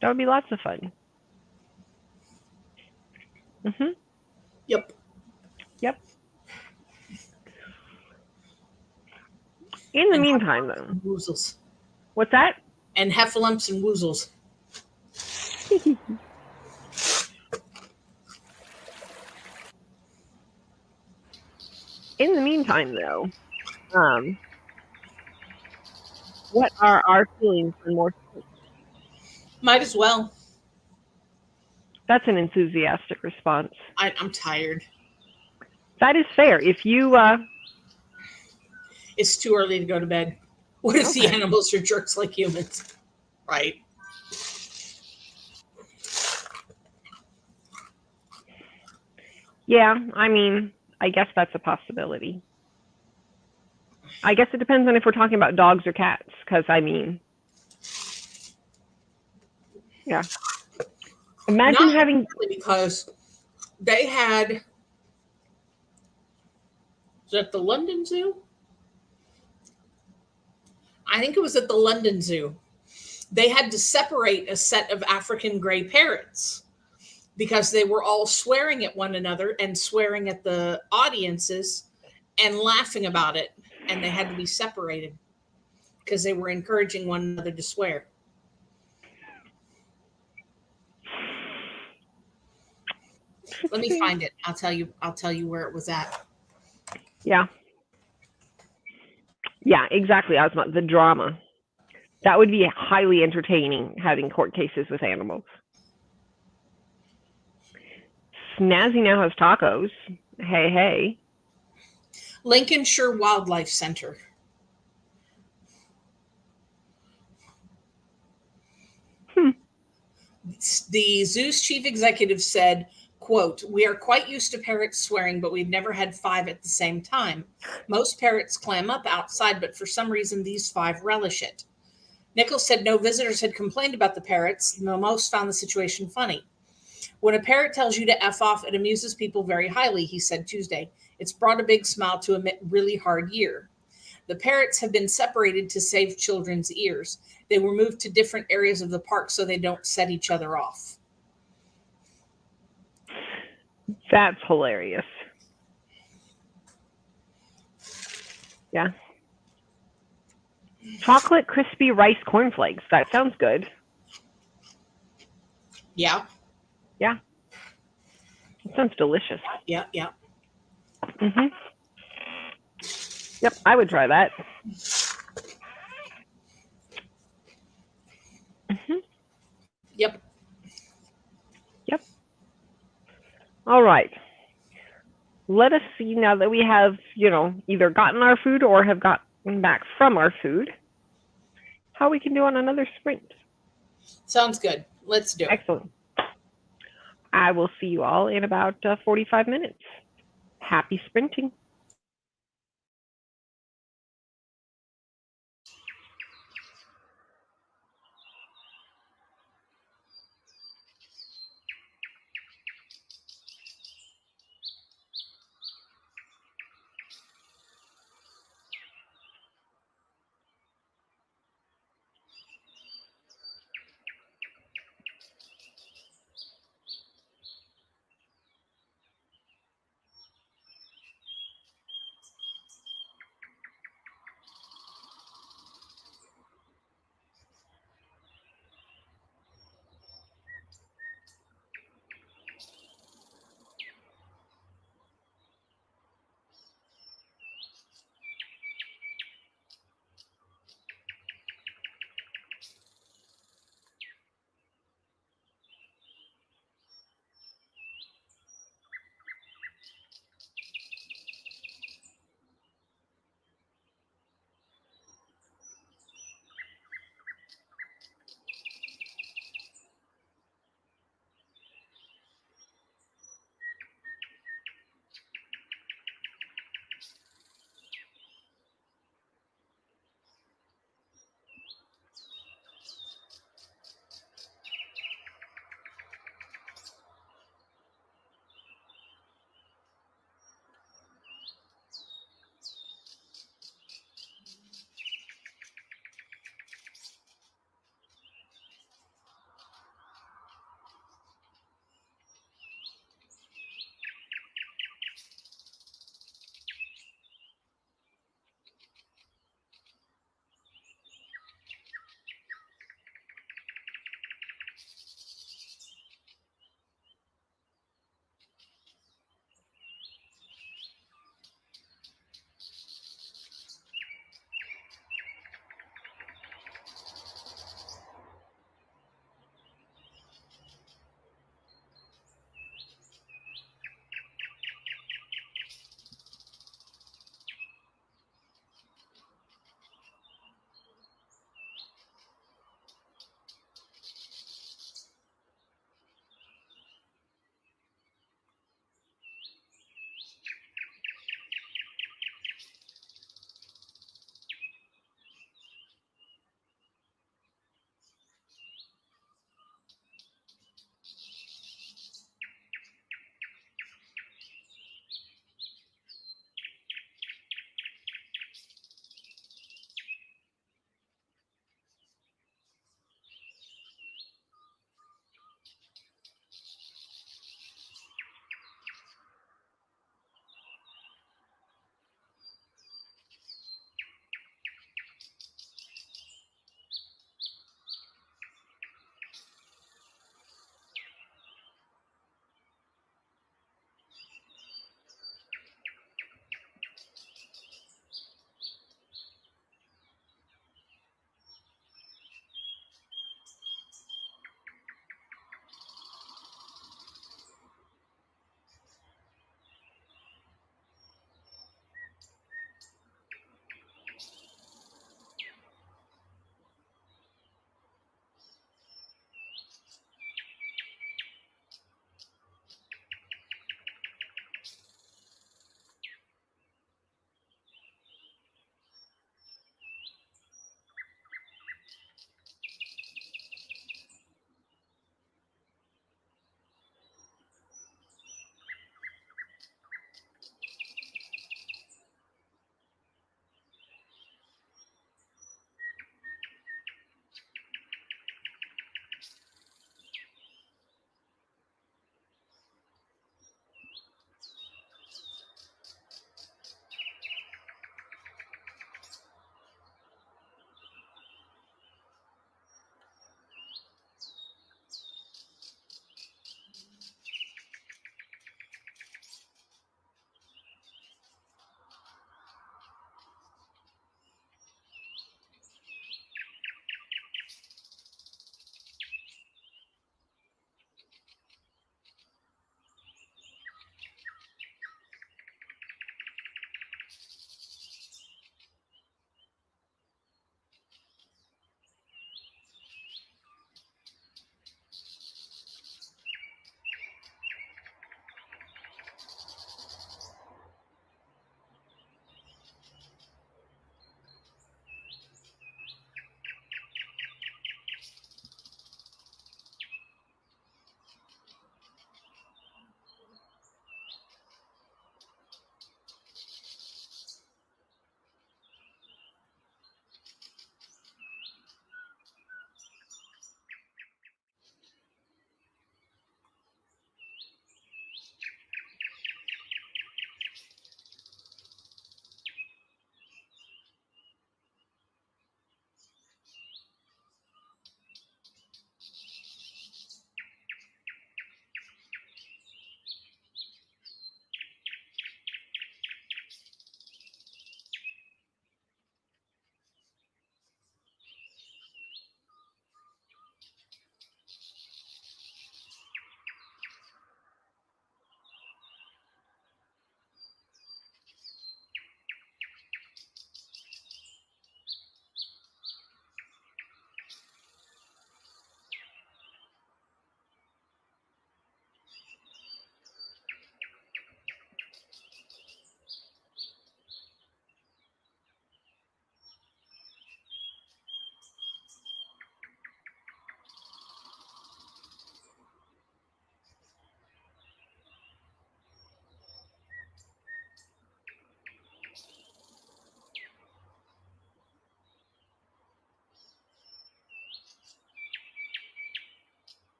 That would be lots of fun. Mm-hmm. Yep. In the meantime, though. Woozles. What's that? And heffalumps and woozles. In the meantime, though, what are our feelings for more sleep? Might as well. That's an enthusiastic response. I'm tired. That is fair. If you... It's too early to go to bed. What if the animals are jerks like humans? Right. Yeah, I mean, I guess that's a possibility. I guess it depends on if we're talking about dogs or cats, because, I mean... Yeah. Imagine Not having... because they had... Is that the London Zoo? I think it was at the London Zoo. They had to separate a set of African gray parrots because they were all swearing at one another and swearing at the audiences and laughing about it. And they had to be separated because they were encouraging one another to swear. Let me find it. I'll tell you where it was at. Yeah. Yeah, exactly, Ozma. The drama. That would be highly entertaining, having court cases with animals. Snazzy now has tacos. Hey, hey. Lincolnshire Wildlife Center. The zoo's chief executive said, quote, "We are quite used to parrots swearing, but we've never had 5 at the same time. Most parrots clam up outside, but for some reason these 5 relish it." Nichols said no visitors had complained about the parrots. Most found the situation funny. "When a parrot tells you to F off, it amuses people very highly," he said Tuesday. "It's brought a big smile to a really hard year. The parrots have been separated to save children's ears. They were moved to different areas of the park so they don't set each other off." That's hilarious. Yeah. Chocolate crispy rice cornflakes. That sounds good. Yeah. Yeah. It sounds delicious. Yeah. Mm-hmm. Yep, I would try that. Mm-hmm. Yep. All right. Let us see now that we have, either gotten our food or have gotten back from our food, how we can do on another sprint. Sounds good. Let's do it. Excellent. I will see you all in about 45 minutes. Happy sprinting.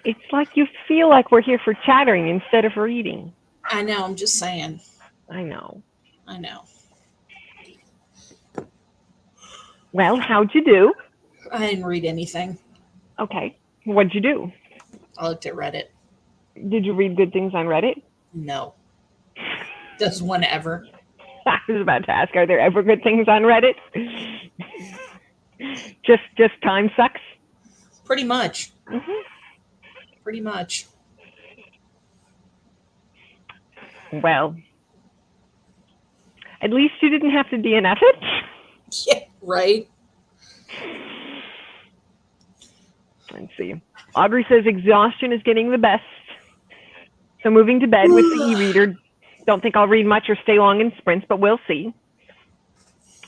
It's like you feel like we're here for chattering instead of reading. I know. I'm just saying. I know. I know. Well, how'd you do? I didn't read anything. Okay. What'd you do? I looked at Reddit. Did you read good things on Reddit? No. Does one ever? I was about to ask, are there ever good things on Reddit? just time sucks? Pretty much. Mm-hmm. Pretty much. Well, at least you didn't have to DNF it. Yeah, right. Let's see. Audrey says exhaustion is getting the best. So moving to bed with the e-reader. Don't think I'll read much or stay long in sprints, but we'll see.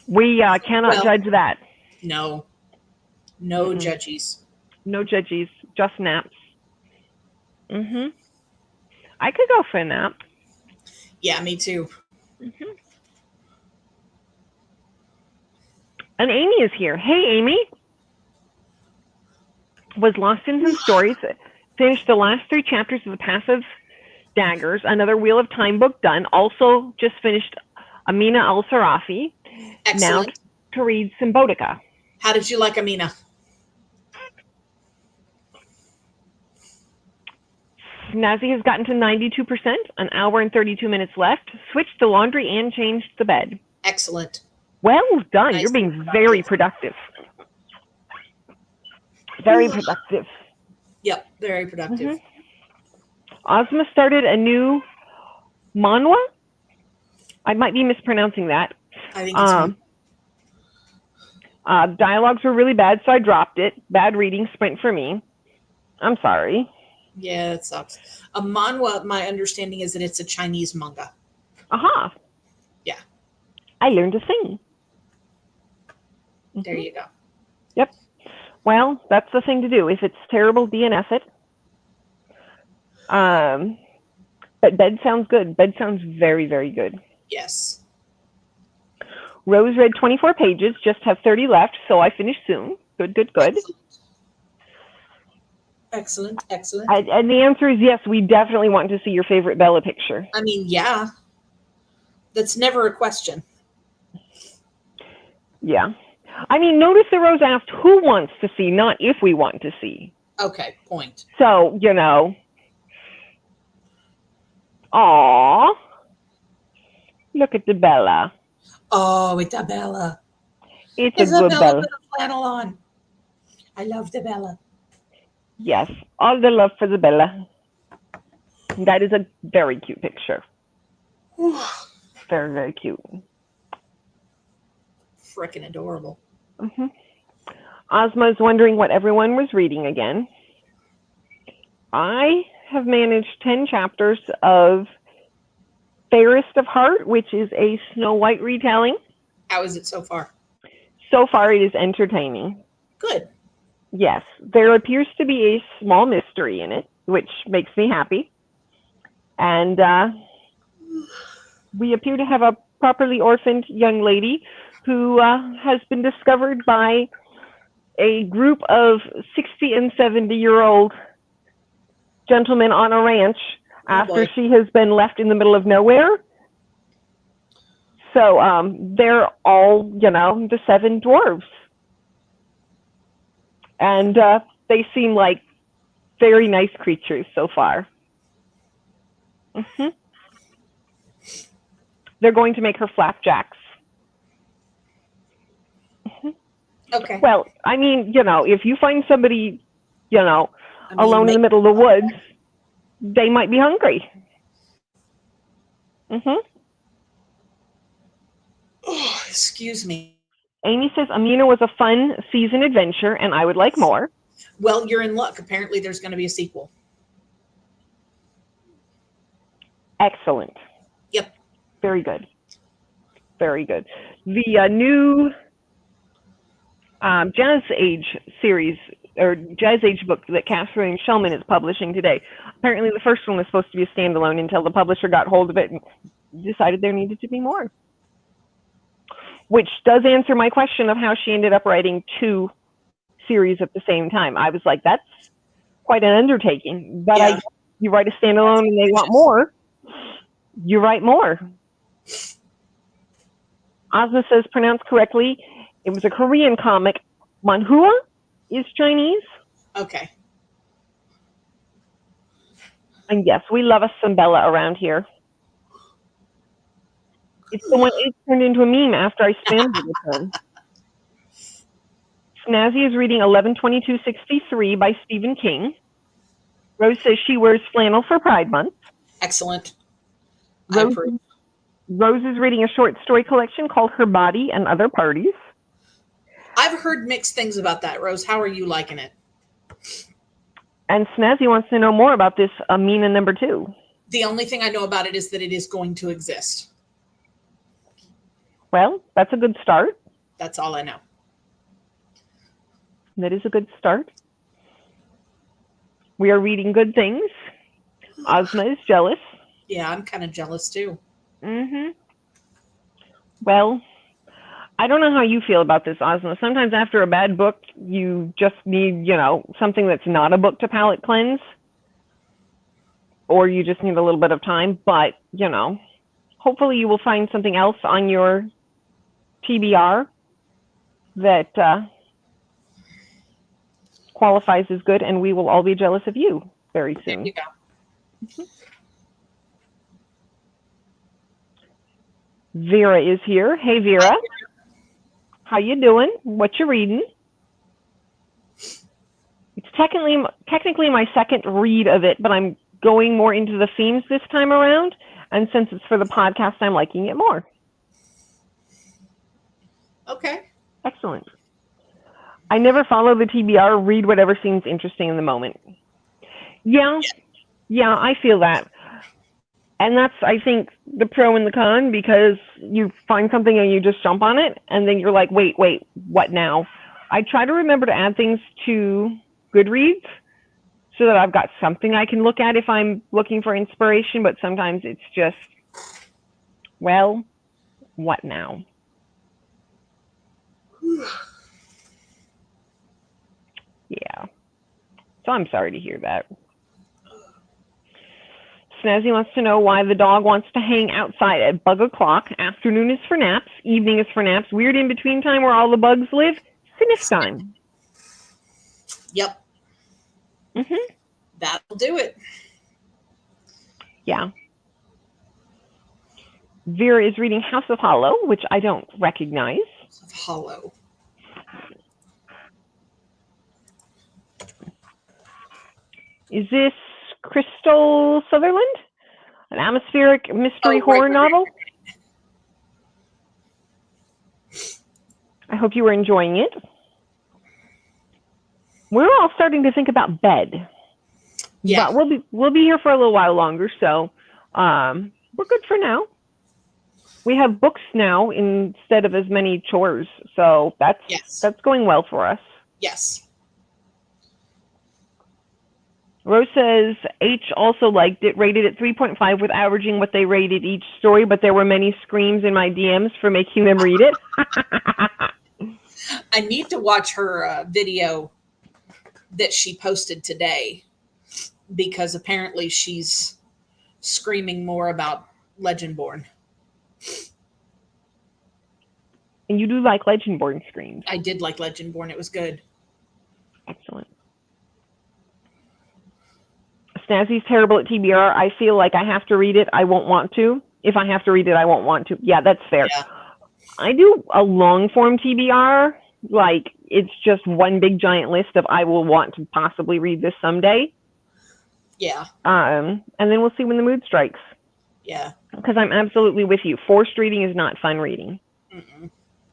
We cannot judge that. No. No judgies. No judgies. Just naps. I could go for a nap. Yeah, me too. And Amy is here. Hey, Amy. Was lost in some stories. Finished the last 3 chapters of The Passive Daggers. Another Wheel of Time book done. Also just finished Amina Al-Sarafi. Excellent. Now to read Symbolica. How did you like Amina? Snazzy has gotten to 92%, an hour and 32 minutes left. Switched the laundry and changed the bed. Excellent. Well done. Nice. You're being very productive. Very productive. Yep, very productive. Ozma started a new manhwa. I might be mispronouncing that. I think it's dialogues were really bad, so I dropped it. Bad reading sprint for me. I'm sorry. Yeah, it sucks. A manhwa, my understanding is that it's a Chinese manga. Aha. Yeah. I learned to sing. There you go. Yep. Well, that's the thing to do. If it's terrible, DNF it. But bed sounds good. Bed sounds very, very good. Yes. Rose read 24 pages, just have 30 left, so I finish soon. Good, good, good. Excellent, excellent. And the answer is yes, we definitely want to see your favorite Bella picture. I mean, yeah. That's never a question. Yeah. I mean, notice that Rose asked who wants to see, not if we want to see. Okay, point. So, you know. Aw. Look at the Bella. Oh, it's a Bella. It's a good Bella. With a flannel on. I love the Bella. Yes, all the love for the Bella. That is a very cute picture. Very, very cute. Frickin' adorable. Ozma's wondering what everyone was reading again. I have managed 10 chapters of Fairest of Heart, which is a Snow White retelling. How is it so far? So far, it is entertaining. Good. Yes, there appears to be a small mystery in it, which makes me happy. And we appear to have a properly orphaned young lady who has been discovered by a group of 60 and 70-year-old gentlemen on a ranch after she has been left in the middle of nowhere. So they're all, you know, the 7 dwarves. And they seem like very nice creatures so far. They're going to make her flapjacks. Okay. Well, I mean, you know, if you find somebody, you know, alone in the middle of the woods, they might be hungry. Oh, excuse me. Amy says Amina was a fun season adventure, and I would like more. Well, you're in luck. Apparently, there's going to be a sequel. Excellent. Yep. Very good. Very good. The new Jazz Age series, or Jazz Age book that Catherine Shellman is publishing today. Apparently, the first one was supposed to be a standalone until the publisher got hold of it and decided there needed to be more. Which does answer my question of how she ended up writing 2 series at the same time. I was like, that's quite an undertaking. But Yeah. you write a standalone and they want more, you write more. Ozma says, pronounced correctly, it was a Korean comic. Manhua is Chinese. Okay. And yes, we love us some Bella around here. It's the one it turned into a meme after I spammed it with her. Snazzy is reading 11/22/63 by Stephen King. Rose says she wears flannel for Pride Month. Excellent. I approve. Rose is reading a short story collection called Her Body and Other Parties. I've heard mixed things about that, Rose. How are you liking it? And Snazzy wants to know more about this Amina number 2. The only thing I know about it is that it is going to exist. Well, that's a good start. That's all I know. That is a good start. We are reading good things. Ozma is jealous. Yeah, I'm kind of jealous too. Well, I don't know how you feel about this, Ozma. Sometimes after a bad book, you just need, something that's not a book to palate cleanse. Or you just need a little bit of time. But, hopefully you will find something else on your TBR that qualifies as good, and we will all be jealous of you very soon. There you go. Vera is here. Hey, Vera. Hi, Vera. How you doing? What you reading? It's technically my second read of it, but I'm going more into the themes this time around. And since it's for the podcast, I'm liking it more. Okay. Excellent. I never follow the TBR, read whatever seems interesting in the moment. Yeah, I feel that. And that's, I think, the pro and the con, because you find something and you just jump on it, and then you're like, wait, what now? I try to remember to add things to Goodreads so that I've got something I can look at if I'm looking for inspiration, but sometimes it's just, well, what now? Yeah. So I'm sorry to hear that. Snazzy wants to know why the dog wants to hang outside at bug o'clock. Afternoon is for naps. Evening is for naps. Weird in between time where all the bugs live. Sniff time. Yep. That'll do it. Yeah. Vera is reading House of Hollow, which I don't recognize. House of Hollow. Is this Crystal Sutherland? An atmospheric mystery horror novel? I hope you were enjoying it. We're all starting to think about bed. Yeah. But we'll be here for a little while longer, so we're good for now. We have books now instead of as many chores, so that's going well for us. Yes. Rose says H also liked it, rated it 3.5 with averaging what they rated each story, but there were many screams in my DMs for making them read it. I need to watch her video that she posted today, because apparently she's screaming more about Legendborn. And you do like Legendborn screams. I did like Legendborn. It was good. Excellent. Snazzy's terrible at TBR. I feel like I have to read it. I won't want to. If I have to read it, I won't want to. Yeah, that's fair. Yeah. I do a long form TBR. Like, it's just one big giant list of I will want to possibly read this someday. Yeah. And then we'll see when the mood strikes. Yeah. Because I'm absolutely with you. Forced reading is not fun reading.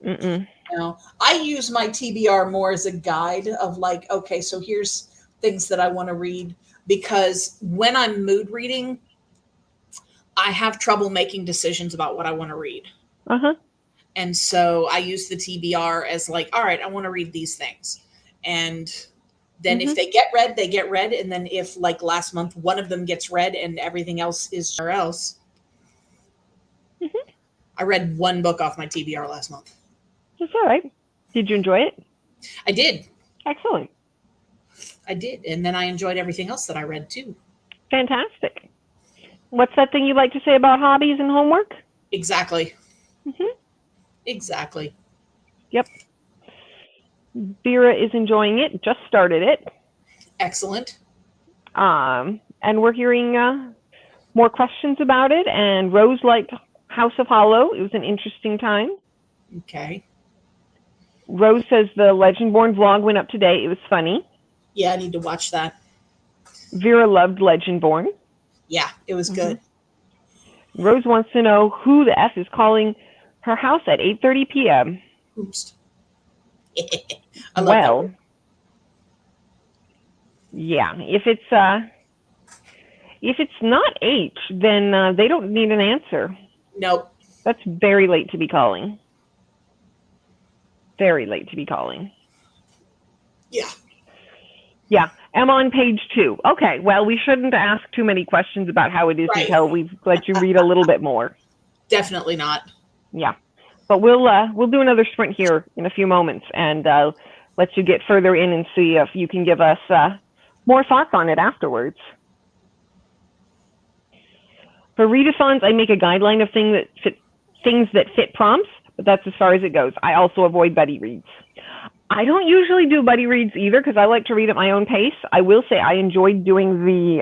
No, I use my TBR more as a guide of like, okay, so here's things that I want to read, because when I'm mood reading, I have trouble making decisions about what I want to read. And so I use the TBR as like, all right, I want to read these things. And then if they get read, they get read. And then if, like last month, one of them gets read and everything else is somewhere else. I read one book off my TBR last month. That's all right. Did you enjoy it? I did. Excellent. I did. And then I enjoyed everything else that I read too. Fantastic. What's that thing you like to say about hobbies and homework? Exactly. Mm-hmm. Exactly. Yep. Vera is enjoying it, just started it. Excellent. And we're hearing more questions about it. And Rose liked House of Hollow. It was an interesting time. Okay. Rose says the Legendborn vlog went up today. It was funny. Yeah, I need to watch that. Vera loved Legendborn. Yeah, it was good. Rose wants to know who the F is calling her house at 8:30 p.m. Oops. I love that word. Yeah, if it's not H, then they don't need an answer. Nope. That's very late to be calling. Very late to be calling. Yeah. Yeah, I'm on page 2. Okay, well, we shouldn't ask too many questions about how it is until we've let you read a little bit more. Definitely not. Yeah, but we'll do another sprint here in a few moments and let you get further in and see if you can give us more thoughts on it afterwards. For readathons, I make a guideline of things that fit prompts, but that's as far as it goes. I also avoid buddy reads. I don't usually do buddy reads either because I like to read at my own pace. I will say I enjoyed doing the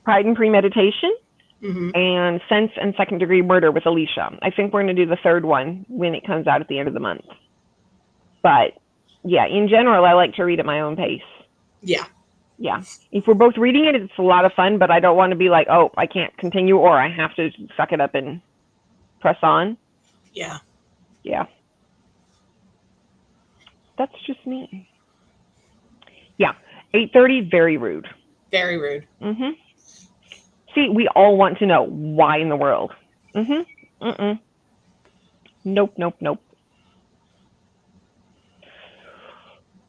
Pride and Premeditation and Sense and Second Degree Murder with Alicia. I think we're going to do the third one when it comes out at the end of the month. But yeah, in general, I like to read at my own pace. Yeah. Yeah. If we're both reading it, it's a lot of fun, but I don't want to be like, oh, I can't continue or I have to suck it up and press on. Yeah. Yeah. That's just me. Yeah. 8:30, very rude. Very rude. See, we all want to know why in the world. Nope, nope, nope.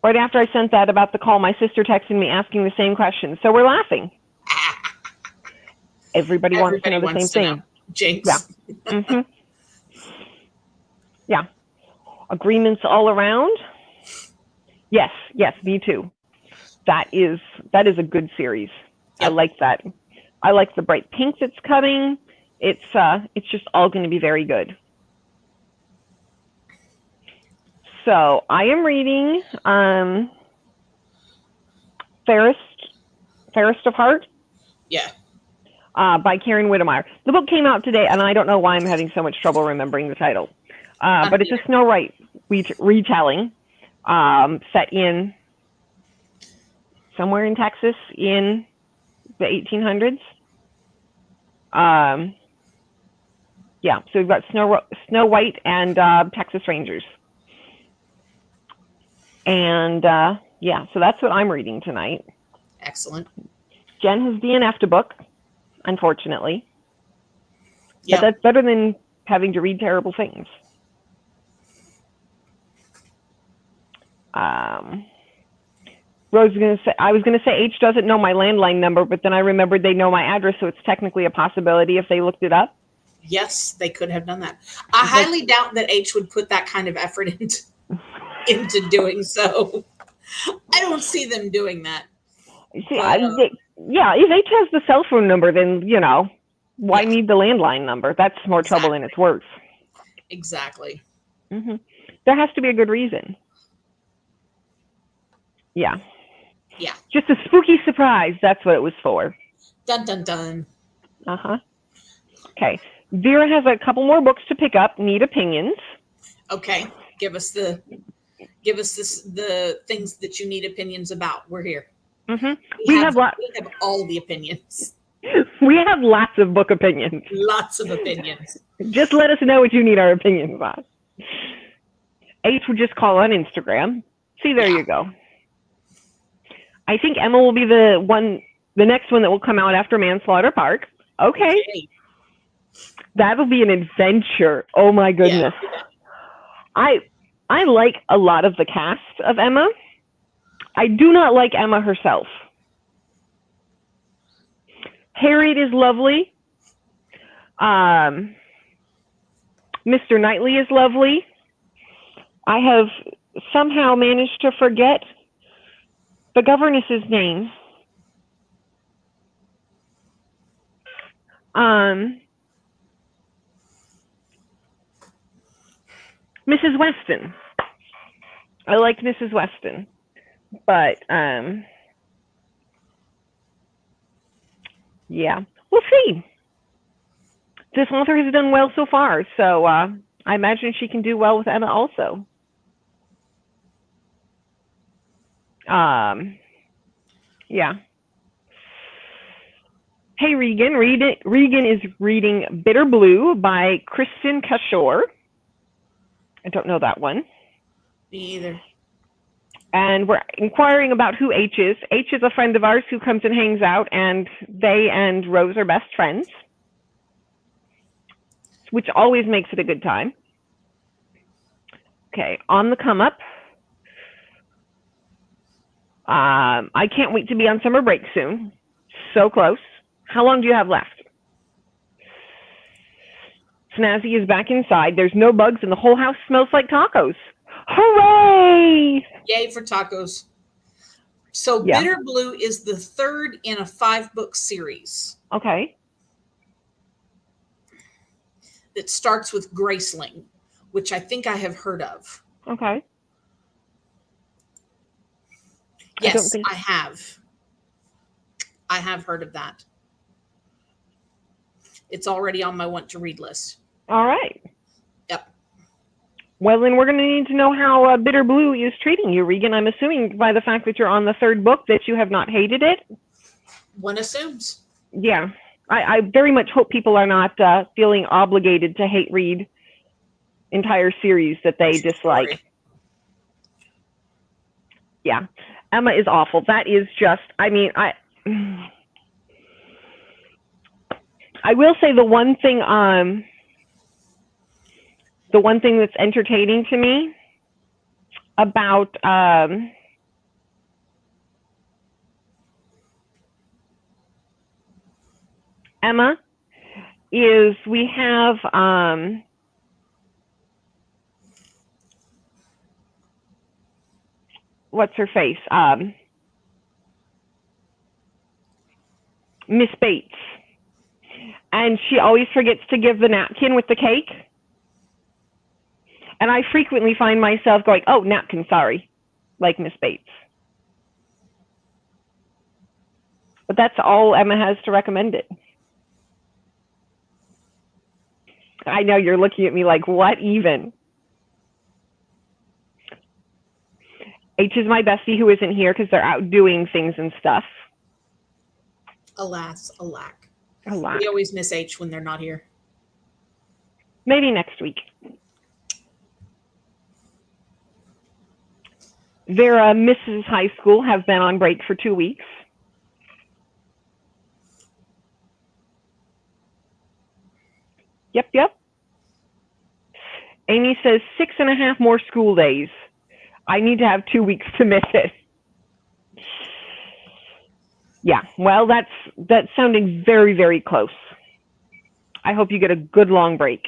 Right after I sent that about the call, my sister texted me asking the same question. So we're laughing. Everybody wants to know the same thing. Jinx. Yeah. Yeah. Agreements all around. Yes, me too. That is a good series. Yep. I like that. I like the bright pink that's coming. It's just all going to be very good. So I am reading Fairest of Heart. Yeah. By Karen Whittemire. The book came out today, and I don't know why I'm having so much trouble remembering the title. But it's a Snow White retelling set in somewhere in Texas in the 1800s. Yeah, so we've got Snow White and Texas Rangers. And yeah, so that's what I'm reading tonight. Excellent. Jen has DNF'd a book, unfortunately. Yeah. But that's better than having to read terrible things. Rose I was gonna say H doesn't know my landline number, but then I remembered they know my address, so it's technically a possibility if they looked it up. Yes, they could have done that. I highly doubt that H would put that kind of effort into doing so. I don't see them doing that. See, yeah, if H has the cell phone number, then why need the landline number? That's more trouble than it's worth. Exactly. There has to be a good reason. Yeah. Yeah. Just a spooky surprise. That's what it was for. Dun, dun, dun. Okay. Vera has a couple more books to pick up. Need opinions. Okay. Give us the things that you need opinions about. We're here. We have all the opinions. We have lots of book opinions. Lots of opinions. Just let us know what you need our opinions on. H would just call on Instagram. See, there you go. I think Emma will be the next one that will come out after Manslaughter Park. Okay. That'll be an adventure. Oh my goodness. Yeah. I like a lot of the cast of Emma. I do not like Emma herself. Harriet is lovely. Mr. Knightley is lovely. I have somehow managed to forget the governess's name. Mrs. Weston. I like Mrs. Weston, but yeah, we'll see. This author has done well so far, so I imagine she can do well with Emma also. Yeah. Hey, Regan. Regan is reading Bitter Blue by Kristen Cashore. I don't know that one. Me either. And we're inquiring about who H is. H is a friend of ours who comes and hangs out, and they and Rose are best friends, which always makes it a good time. Okay, on the come up. I can't wait to be on summer break soon. So close. How long do you have left? Snazzy is back inside. There's no bugs and the whole house smells like tacos. Hooray! Yay for tacos. So Yeah. Bitter Blue is the third in a 5-book series. Okay. That starts with Graceling, which I think I have heard of. Okay. Yes, I have. I have heard of that. It's already on my want to read list. All right. Yep. Well, then we're going to need to know how Bitter Blue is treating you, Regan. I'm assuming by the fact that you're on the third book that you have not hated it. One assumes. Yeah. I very much hope people are not feeling obligated to hate read entire series that they dislike. Sorry. Yeah. Emma is awful. That is just, I mean, I will say the one thing that's entertaining to me about Emma is we have what's her face? Miss Bates. And she always forgets to give the napkin with the cake. And I frequently find myself going, oh, napkin, sorry, like Miss Bates. But that's all Emma has to recommend it. I know you're looking at me like, what even? H is my bestie who isn't here because they're out doing things and stuff. Alas, alack. Alack. We always miss H when they're not here. Maybe next week. Vera, Mrs. High School, have been on break for 2 weeks. Yep. Amy says 6.5 more school days. I need to have 2 weeks to miss it. Yeah, well, that's sounding very, very close. I hope you get a good long break.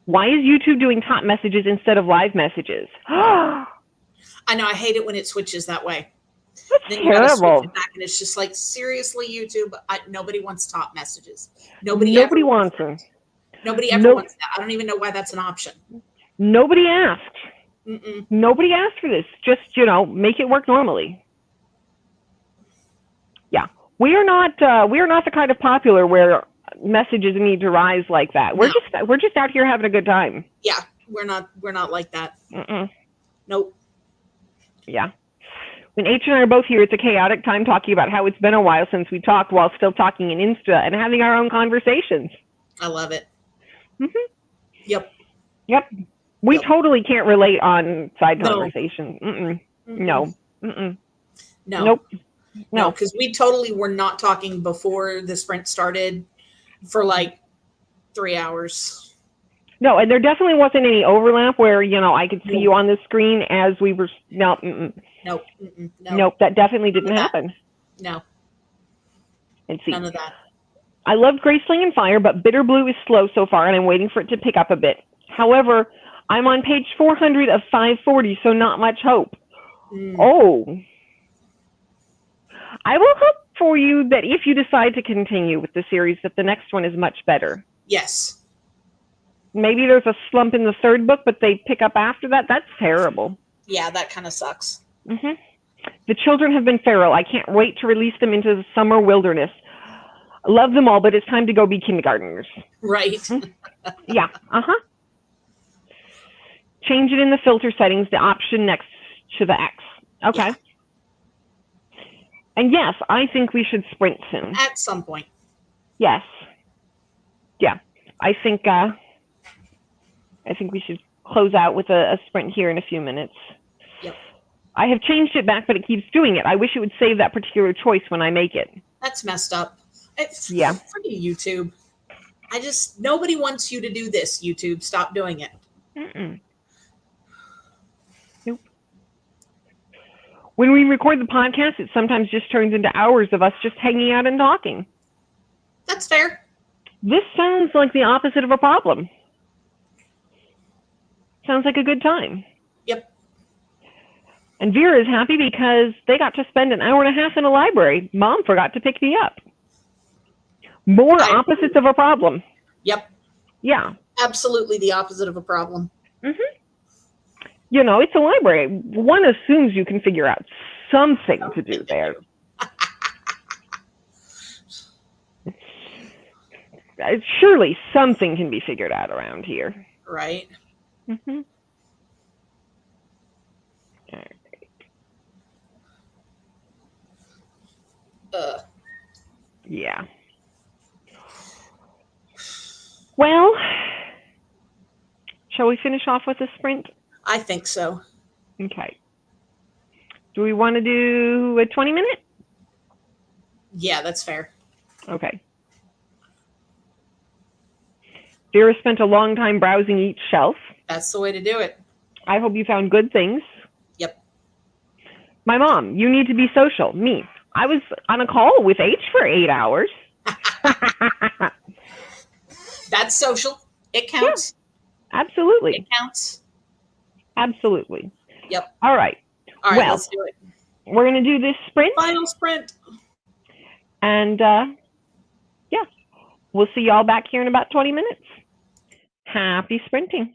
Why is YouTube doing top messages instead of live messages? I know, I hate it when it switches that way. That's then you gotta terrible. switch it back and it's just like, seriously, YouTube, nobody wants top messages. Nobody wants them. Nobody ever wants that. I don't even know why that's an option. Nobody asked. Mm-mm. Nobody asked for this. Just, make it work normally. Yeah. We are not the kind of popular where messages need to rise like that. We're just out here having a good time. Yeah. We're not like that. Mm-mm. Nope. Yeah. When H and I are both here, it's a chaotic time talking about how it's been a while since we talked while still talking in Insta and having our own conversations. I love it. Mm-hmm. Yep. We totally can't relate on side conversations. Mm-mm. No. Mm-mm. No. Nope. No, because we totally were not talking before the sprint started for like 3 hours. No, and there definitely wasn't any overlap where, I could see you on the screen as we were. No. Mm-mm. Nope. Nope, that definitely didn't happen. No. And see. None of that. I loved Graceling and Fire, but Bitter Blue is slow so far, and I'm waiting for it to pick up a bit. However, I'm on page 400 of 540, so not much hope. Mm. Oh. I will hope for you that if you decide to continue with the series, that the next one is much better. Yes. Maybe there's a slump in the third book, but they pick up after that. That's terrible. Yeah, that kind of sucks. Mm-hmm. The children have been feral. I can't wait to release them into the summer wilderness. I love them all, but it's time to go be kindergartners. Right. Mm-hmm. Yeah. Uh-huh. Change it in the filter settings, the option next to the X. Okay. Yeah. And yes, I think we should sprint soon. At some point. Yes. Yeah. I think we should close out with a sprint here in a few minutes. Yep. I have changed it back, but it keeps doing it. I wish it would save that particular choice when I make it. That's messed up. Yeah. Forget YouTube. Nobody wants you to do this, YouTube. Stop doing it. Mm-mm. Nope. When we record the podcast, it sometimes just turns into hours of us just hanging out and talking. That's fair. This sounds like the opposite of a problem. Sounds like a good time. Yep. And Vera is happy because they got to spend an hour and a half in a library. Mom forgot to pick me up. More opposites of a problem. Yep. Yeah. Absolutely the opposite of a problem. Mm-hmm. You know, it's a library. One assumes you can figure out something to do there. Surely something can be figured out around here. Right. Mm-hmm. All right. Yeah. Well, shall we finish off with a sprint? I think so. Okay. Do we want to do a 20-minute? Yeah, that's fair. Okay. Vera spent a long time browsing each shelf. That's the way to do it. I hope you found good things. Yep. My mom, you need to be social. Me, I was on a call with H for 8 hours. That's social. It counts. Yeah, absolutely. It counts. Absolutely. Yep. All right. All right, well, let's do it. We're going to do this sprint. Final sprint. And, yeah, we'll see y'all back here in about 20 minutes. Happy sprinting.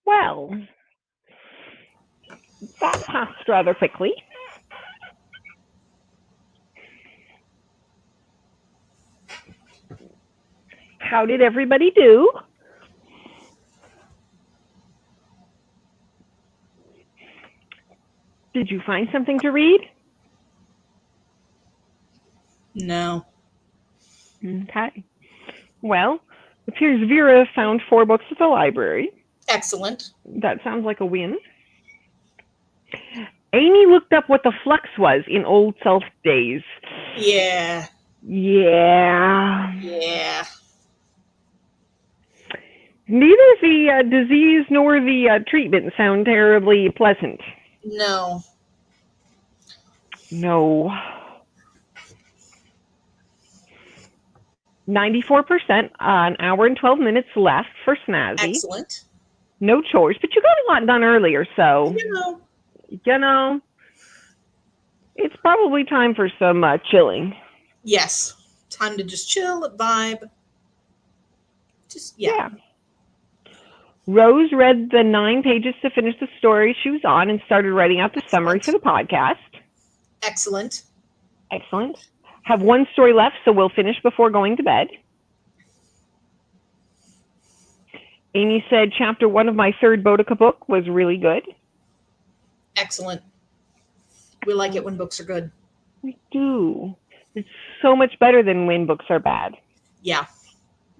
Well, that passed rather quickly. How did everybody do? Did you find something to read? No. Okay. Well, it appears Vera found 4 books at the library. Excellent. That sounds like a win. Amy looked up what the flux was in Old Self days. Yeah. Yeah. Yeah. Neither the disease nor the treatment sound terribly pleasant. No. No. 94%, an hour and 12 minutes left for Snazzy. Excellent. No chores, but you got a lot done earlier, so, You know. It's probably time for some chilling. Yes. Time to just chill, vibe. Just, yeah. Rose read the 9 pages to finish the story she was on and started writing out the summary for the podcast. Excellent. Excellent. Have 1 story left, so we'll finish before going to bed. Amy said chapter 1 of my 3rd Boudica book was really good. Excellent. We like it when books are good. We do. It's so much better than when books are bad. Yeah.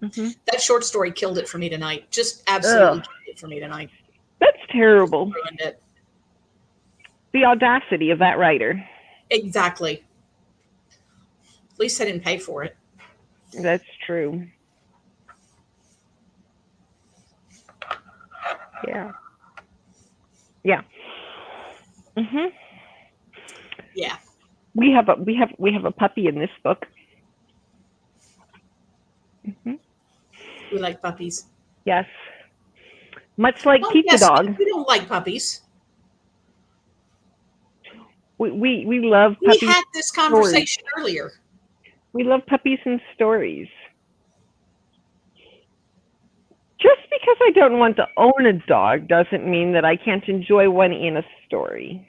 That short story killed it for me tonight. Just absolutely killed it for me tonight. That's terrible. Ruined it. The audacity of that writer. Exactly. At least I didn't pay for it. That's true. Yeah. Yeah. Yeah. We have a puppy in this book. We like puppies. Yes. Much like Pizza Dog. We don't like puppies. We love puppies. We had this conversation earlier. We love puppies and stories. Just because I don't want to own a dog doesn't mean that I can't enjoy one in a story.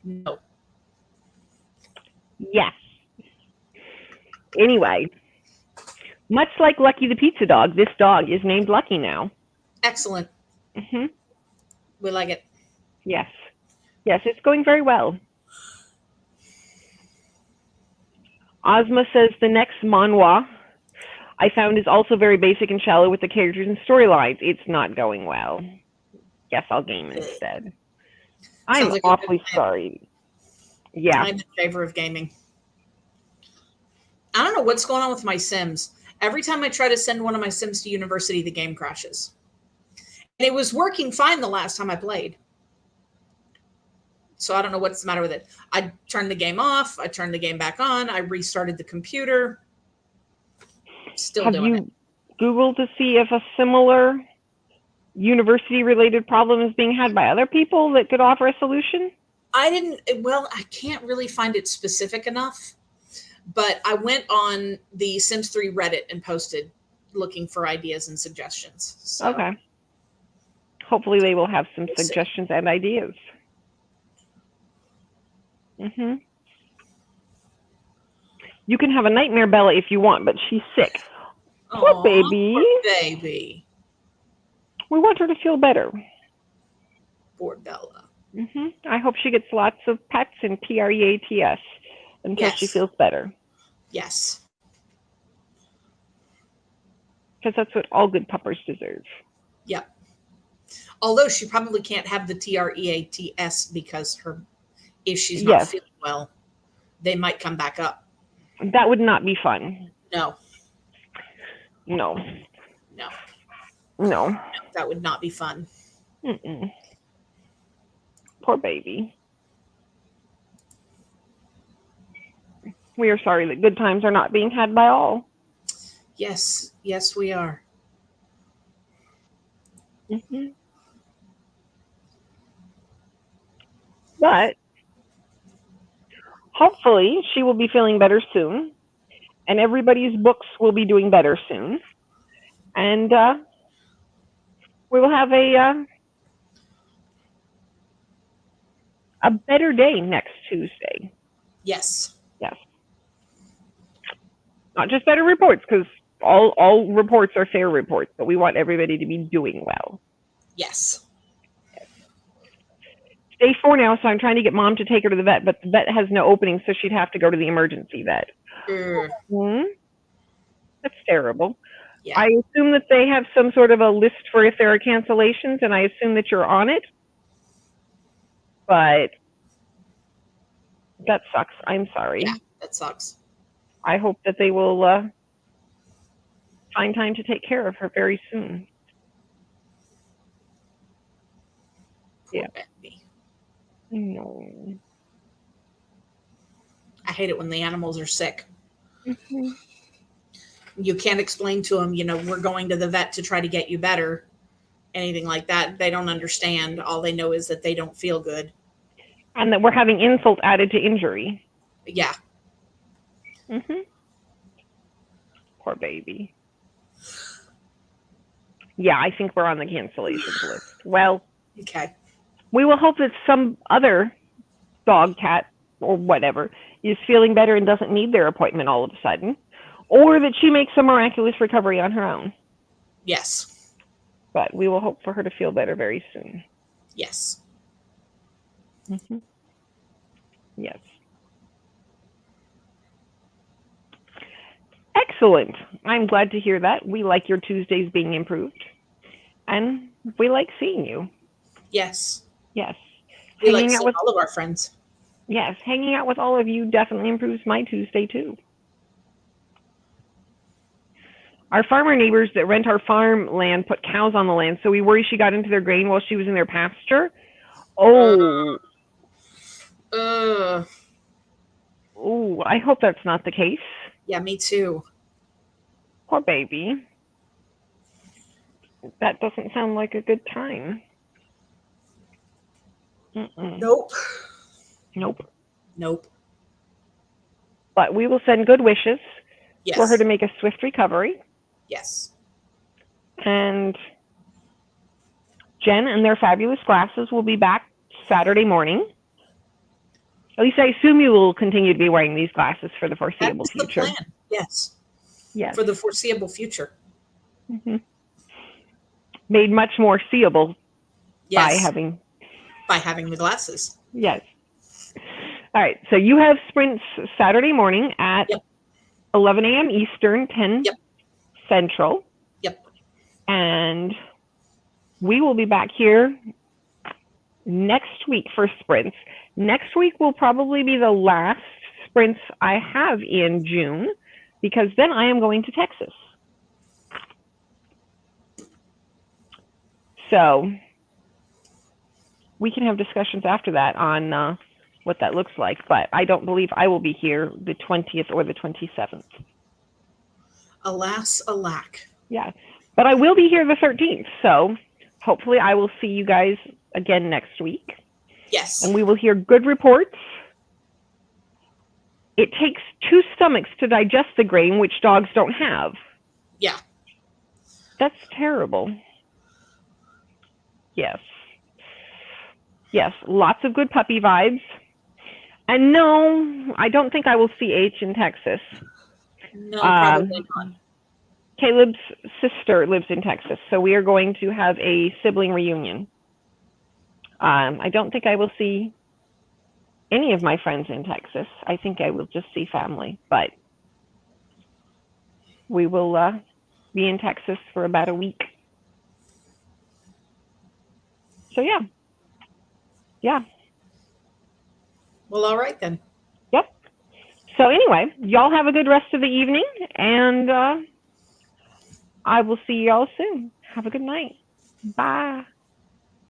No. Yes. Anyway, much like Lucky the Pizza Dog, this dog is named Lucky now. Excellent. We like it. Yes. Yes, it's going very well. Ozma says the next manhwa I found is also very basic and shallow with the characters and storylines. It's not going well. Guess I'll game instead. I'm like awfully sorry. Yeah. I'm in favor of gaming. I don't know what's going on with my Sims. Every time I try to send one of my Sims to university, the game crashes. And it was working fine the last time I played. So I don't know what's the matter with it. I turned the game off. I turned the game back on. I restarted the computer. Still doing it. Have you Googled to see if a similar university-related problem is being had by other people that could offer a solution? I didn't. Well, I can't really find it specific enough. But I went on the Sims 3 Reddit and posted looking for ideas and suggestions. So. Okay. Hopefully they will have some suggestions and ideas. You can have a Nightmare Bella if you want, but she's sick. Poor baby. Poor baby. We want her to feel better. Poor Bella. I hope she gets lots of pets and PREATS until she feels better. Yes. Because that's what all good puppers deserve. Yep. Although she probably can't have the TREATS because if she's not feeling well, they might come back up. That would not be fun. No. No. No. No. That would not be fun. Poor baby. We are sorry that good times are not being had by all. Yes. Yes, we are. But hopefully she will be feeling better soon. and everybody's books will be doing better soon. And we will have a better day next Tuesday. Yes. Yes. Not just better reports, because all reports are fair reports, but we want everybody to be doing well. Yes. Day 4 now, so I'm trying to get Mom to take her to the vet, but the vet has no opening, so she'd have to go to the emergency vet. That's terrible. Yeah. I assume that they have some sort of a list for if there are cancellations, and I assume that you're on it. But that sucks. I'm sorry. Yeah, that sucks. I hope that they will find time to take care of her very soon. Poor baby. No. I hate it when the animals are sick. Mm-hmm. You can't explain to them, we're going to the vet to try to get you better, anything like that. They don't understand. All they know is that they don't feel good. And that we're having insult added to injury. Yeah. Mm-hmm. Poor baby. Yeah, I think we're on the cancellations list. Well, okay. We will hope that some other dog, cat, or whatever is feeling better and doesn't need their appointment all of a sudden. Or that she makes a miraculous recovery on her own. Yes. But we will hope for her to feel better very soon. Yes. Mm-hmm. Yes. Excellent. I'm glad to hear that. We like your Tuesdays being improved. And we like seeing you. Yes. Yes. We like seeing all of our friends. Yes. Hanging out with all of you definitely improves my Tuesday too. Our farmer neighbors that rent our farmland put cows on the land, so we worry she got into their grain while she was in their pasture. Oh. Oh, I hope that's not the case. Yeah, me too. Poor baby. That doesn't sound like a good time. Nope. But we will send good wishes for her to make a swift recovery. Yes. And Jen and their fabulous glasses will be back Saturday morning. At least I assume you will continue to be wearing these glasses for the foreseeable future. That's the plan. Yes. Yes. For the foreseeable future. Mm-hmm. Made much more seeable by having the glasses. Yes. All right. So you have sprints Saturday morning at 11 a.m. Eastern, 10 Central. Yep. And we will be back here next week for sprints. Next week will probably be the last sprints I have in June, because then I am going to Texas. So we can have discussions after that on what that looks like, but I don't believe I will be here the 20th or the 27th. Alas, alack. Yeah, but I will be here the 13th, so hopefully I will see you guys again next week. Yes. And we will hear good reports. It takes 2 stomachs to digest the grain, which dogs don't have. Yeah. That's terrible. Yes. Yes, lots of good puppy vibes. And no, I don't think I will see H in Texas. No, probably not. Caleb's sister lives in Texas, so we are going to have a sibling reunion. I don't think I will see any of my friends in Texas. I think I will just see family, but we will be in Texas for about a week. So yeah. Well, all right then. Yep. So anyway, y'all have a good rest of the evening, and I will see y'all soon. Have a good night. Bye.